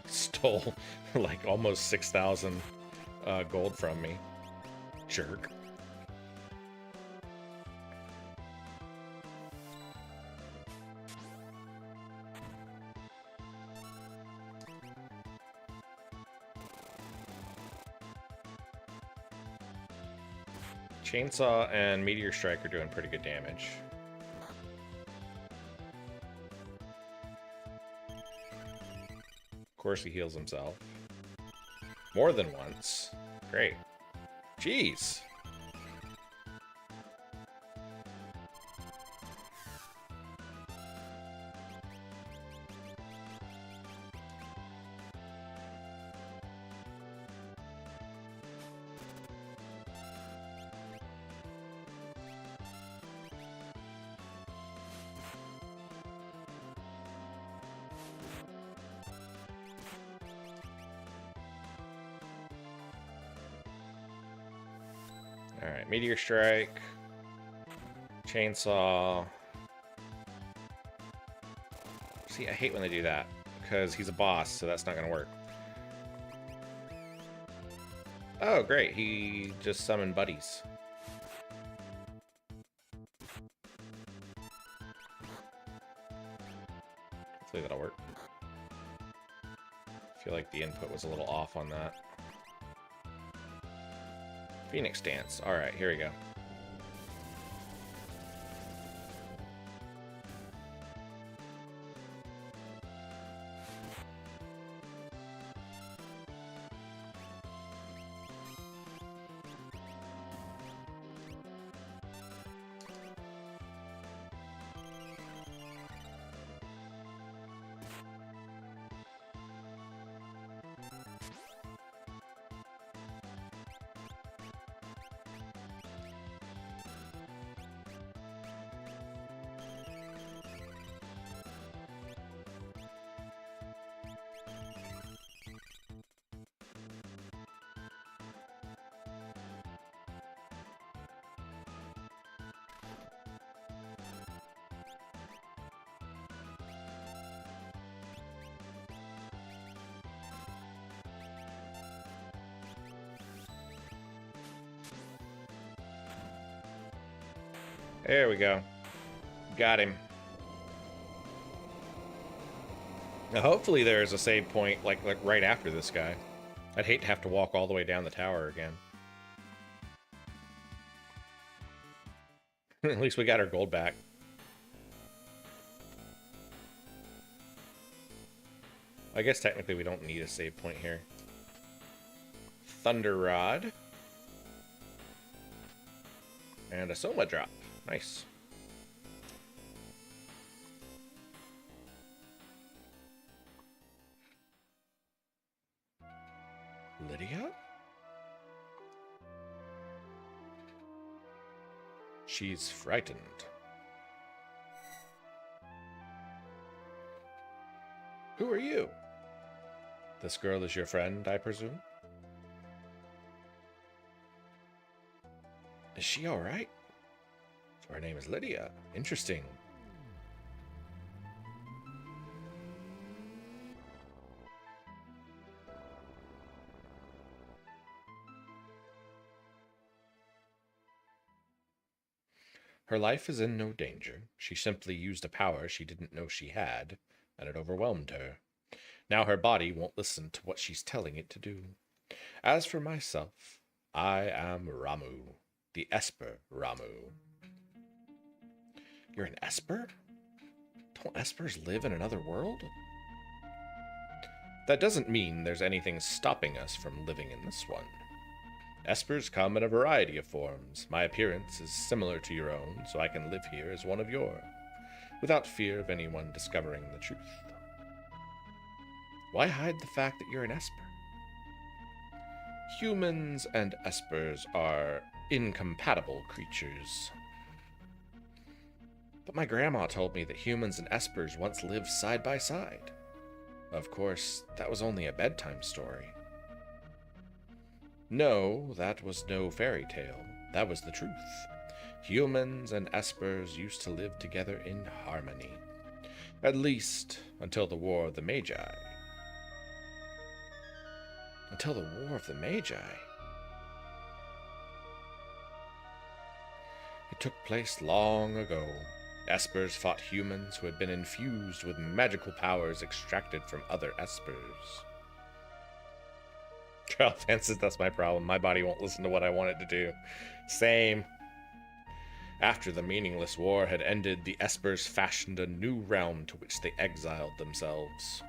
Stole like almost 6,000 gold from me. Jerk. Chainsaw and Meteor Strike are doing pretty good damage. Of course, he heals himself. More than once. Great. Jeez. Alright, Meteor Strike. Chainsaw. See, I hate when they do that, because he's a boss, so that's not going to work. Oh, great, he just summoned buddies. Hopefully that'll work. I feel like the input was a little off on that. Phoenix Dance. Alright, here we go. There we go. Got him. Now, hopefully there's a save point like right after this guy. I'd hate to have to walk all the way down the tower again. At least we got our gold back. I guess technically we don't need a save point here. Thunder Rod. And a Soma drop. Nice. Lydia? She's frightened. Who are you? This girl is your friend, I presume? Is she all right? Her name is Lydia. Interesting. Her life is in no danger. She simply used a power she didn't know she had, and it overwhelmed her. Now her body won't listen to what she's telling it to do. As for myself, I am Ramuh, the Esper Ramuh. You're an Esper? Don't Espers live in another world? That doesn't mean there's anything stopping us from living in this one. Espers come in a variety of forms. My appearance is similar to your own, so I can live here as one of your, without fear of anyone discovering the truth. Why hide the fact that you're an Esper? Humans and Espers are incompatible creatures. But my grandma told me that humans and Espers once lived side by side. Of course, that was only a bedtime story. No, that was no fairy tale. That was the truth. Humans and Espers used to live together in harmony. At least, until the War of the Magi. Until the War of the Magi? It took place long ago. Espers fought humans who had been infused with magical powers extracted from other Espers. Trial Fences, that's my problem. My body won't listen to what I want it to do. Same. After the meaningless war had ended, the Espers fashioned a new realm to which they exiled themselves.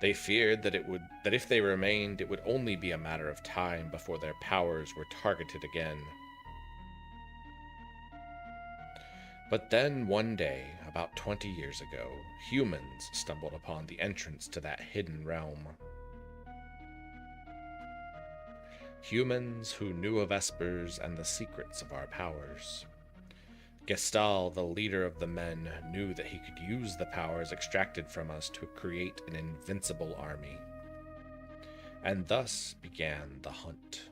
They feared that if they remained, it would only be a matter of time before their powers were targeted again. But then one day, about 20 years ago, humans stumbled upon the entrance to that hidden realm. Humans who knew of Espers and the secrets of our powers. Gestal, the leader of the men, knew that he could use the powers extracted from us to create an invincible army. And thus began the hunt.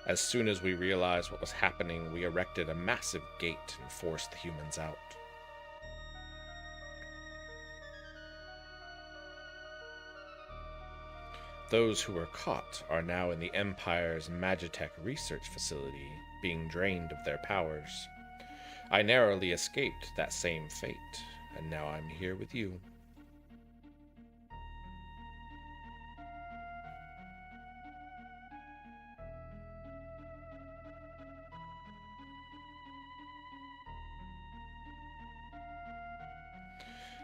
As soon as we realized what was happening, we erected a massive gate and forced the humans out. Those who were caught are now in the Empire's Magitech research facility, being drained of their powers. I narrowly escaped that same fate, and now I'm here with you.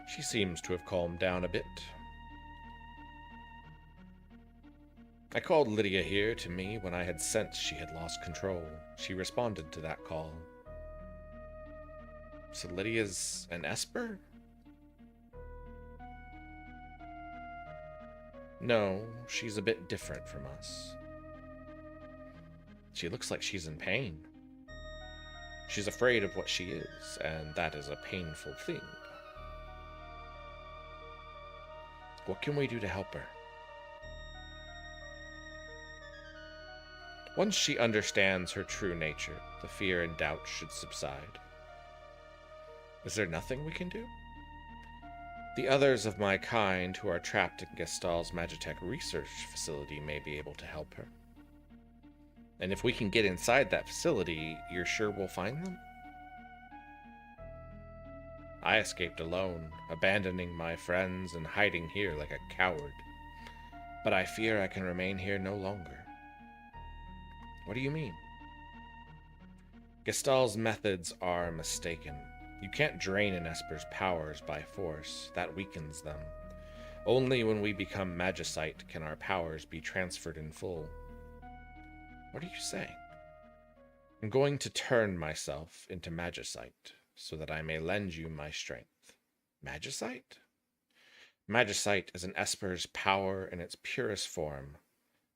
She seems to have calmed down a bit. I called Lydia here to me when I had sensed she had lost control. She responded to that call. So Lydia's an Esper? No, she's a bit different from us. She looks like she's in pain. She's afraid of what she is, and that is a painful thing. What can we do to help her? Once she understands her true nature, the fear and doubt should subside. Is there nothing we can do? The others of my kind who are trapped in Gestal's Magitech research facility may be able to help her. And if we can get inside that facility, you're sure we'll find them? I escaped alone, abandoning my friends and hiding here like a coward. But I fear I can remain here no longer. What do you mean? Gestal's methods are mistaken. You can't drain an Esper's powers by force. That weakens them. Only when we become Magicite can our powers be transferred in full. What are you saying? I'm going to turn myself into Magicite, so that I may lend you my strength. Magicite? Magicite is an Esper's power in its purest form.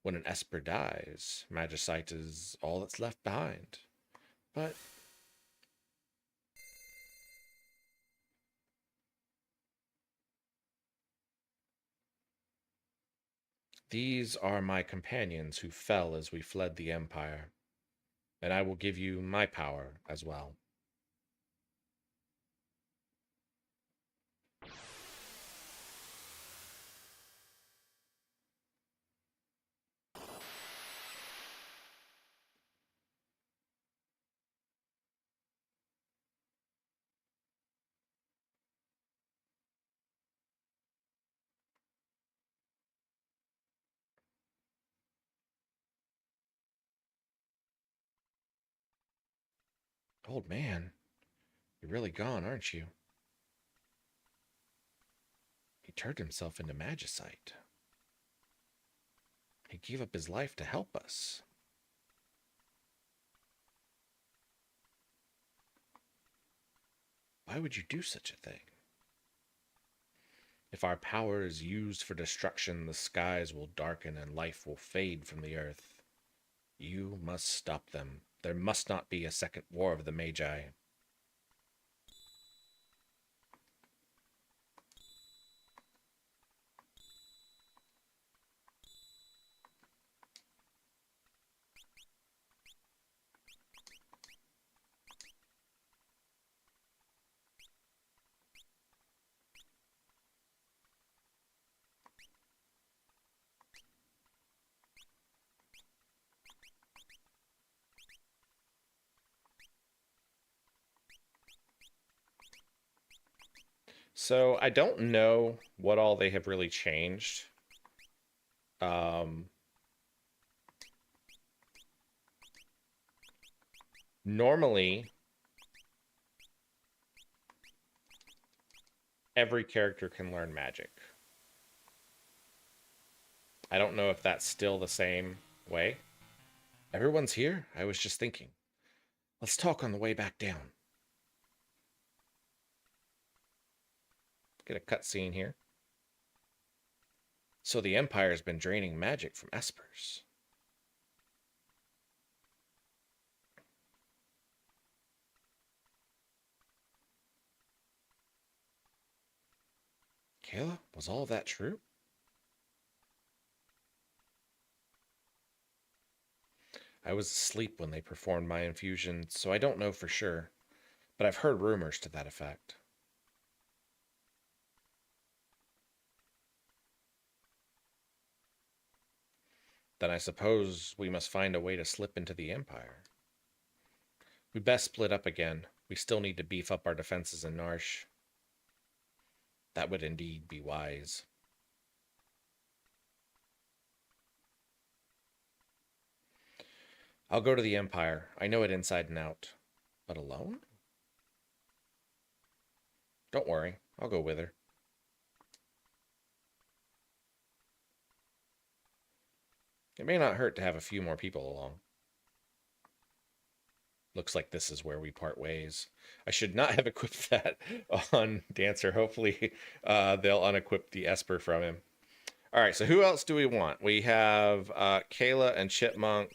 When an Esper dies, Magicite is all that's left behind. But these are my companions who fell as we fled the Empire, and I will give you my power as well. Old man, you're really gone, aren't you? He turned himself into Magicite. He gave up his life to help us. Why would you do such a thing? If our power is used for destruction, the skies will darken and life will fade from the earth. You must stop them. There must not be a second war of the Magi. So I don't know what all they have really changed. Um, Normally, every character can learn magic. I don't know if that's still the same way. Everyone's here? I was just thinking. Let's talk on the way back down. Get a cutscene here. So the Empire's been draining magic from Espers. Kayla, was all of that true? I was asleep when they performed my infusion, so I don't know for sure, but I've heard rumors to that effect. Then I suppose we must find a way to slip into the Empire. We best split up again. We still need to beef up our defenses in Narshe. That would indeed be wise. I'll go to the Empire. I know it inside and out. But alone? Don't worry. I'll go with her. It may not hurt to have a few more people along. Looks like this is where we part ways. I should not have equipped that on Dancer. Hopefully they'll unequip the Esper from him. All right, so who else do we want? We have Kayla and Chipmunk.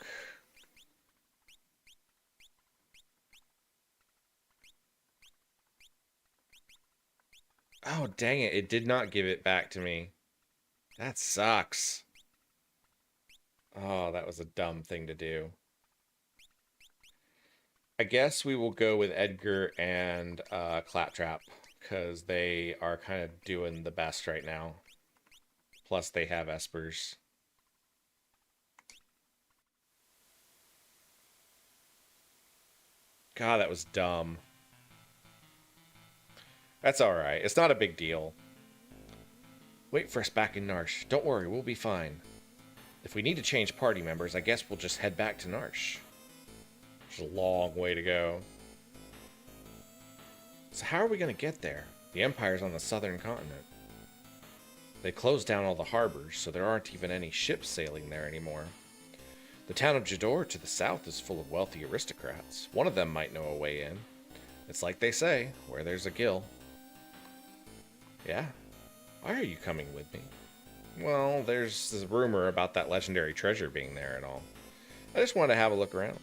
Oh, dang it. It did not give it back to me. That sucks. Oh, that was a dumb thing to do. I guess we will go with Edgar and Claptrap because they are kind of doing the best right now. Plus, they have Espers. God, that was dumb. That's alright. It's not a big deal. Wait for us back in Narshe. Don't worry, we'll be fine. If we need to change party members, I guess we'll just head back to Narshe. It's a long way to go. So how are we going to get there? The Empire's on the southern continent. They closed down all the harbors, so there aren't even any ships sailing there anymore. The town of Jidoor to the south is full of wealthy aristocrats. One of them might know a way in. It's like they say, where there's a Gil. Yeah. Why are you coming with me? Well, there's this rumor about that legendary treasure being there and all. I just wanted to have a look around.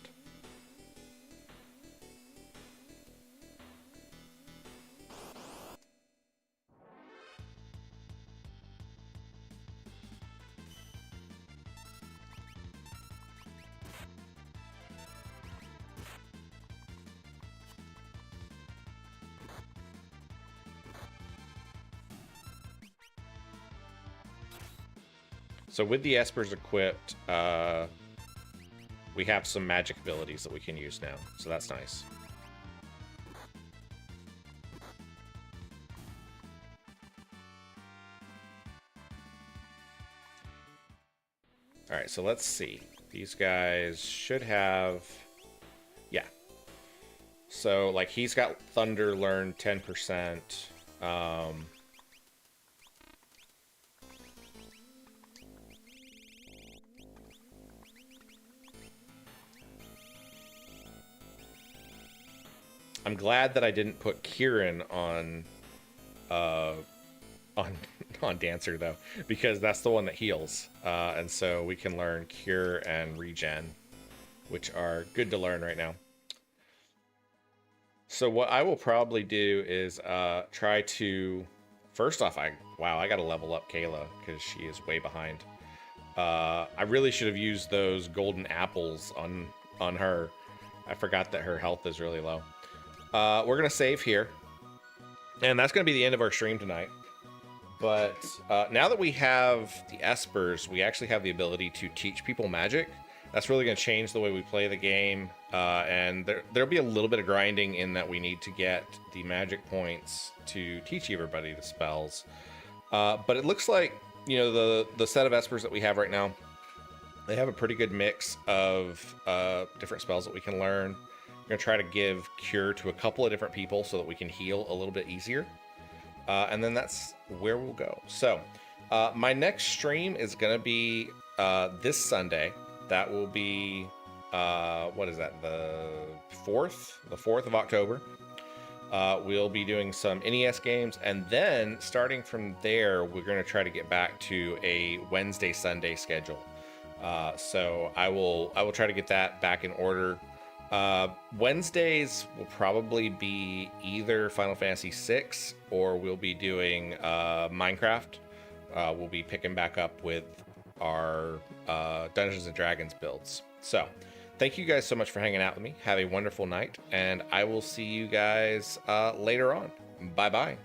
So with the Espers equipped, we have some magic abilities that we can use now. So that's nice. All right, so let's see. These guys should have... Yeah. So, like, he's got Thunder learned 10%. I'm glad that I didn't put Kieran on on Dancer though, because that's the one that heals, and so we can learn Cure and Regen, which are good to learn right now. So what I will probably do is try to first off, I gotta level up Kayla because she is way behind. I really should have used those golden apples on her. I forgot that her health is really low. We're gonna save here, and that's gonna be the end of our stream tonight. But now that we have the Espers, we actually have the ability to teach people magic. That's really going to change the way we play the game, and there'll be a little bit of grinding in that we need to get the magic points to teach everybody the spells. But it looks like, you know, the set of Espers that we have right now, they have a pretty good mix of different spells that we can learn. We're going to try to give Cure to a couple of different people so that we can heal a little bit easier. And then that's where we'll go. So my next stream is going to be this Sunday. That will be, what is that, the 4th? The 4th of October. We'll be doing some NES games, and then starting from there, we're going to try to get back to a Wednesday, Sunday schedule. So I will try to get that back in order. Wednesdays will probably be either Final Fantasy VI, or we'll be doing Minecraft. We'll be picking back up with our Dungeons and Dragons builds. So thank you guys so much for hanging out with me. Have a wonderful night, and I will see you guys later on. Bye bye.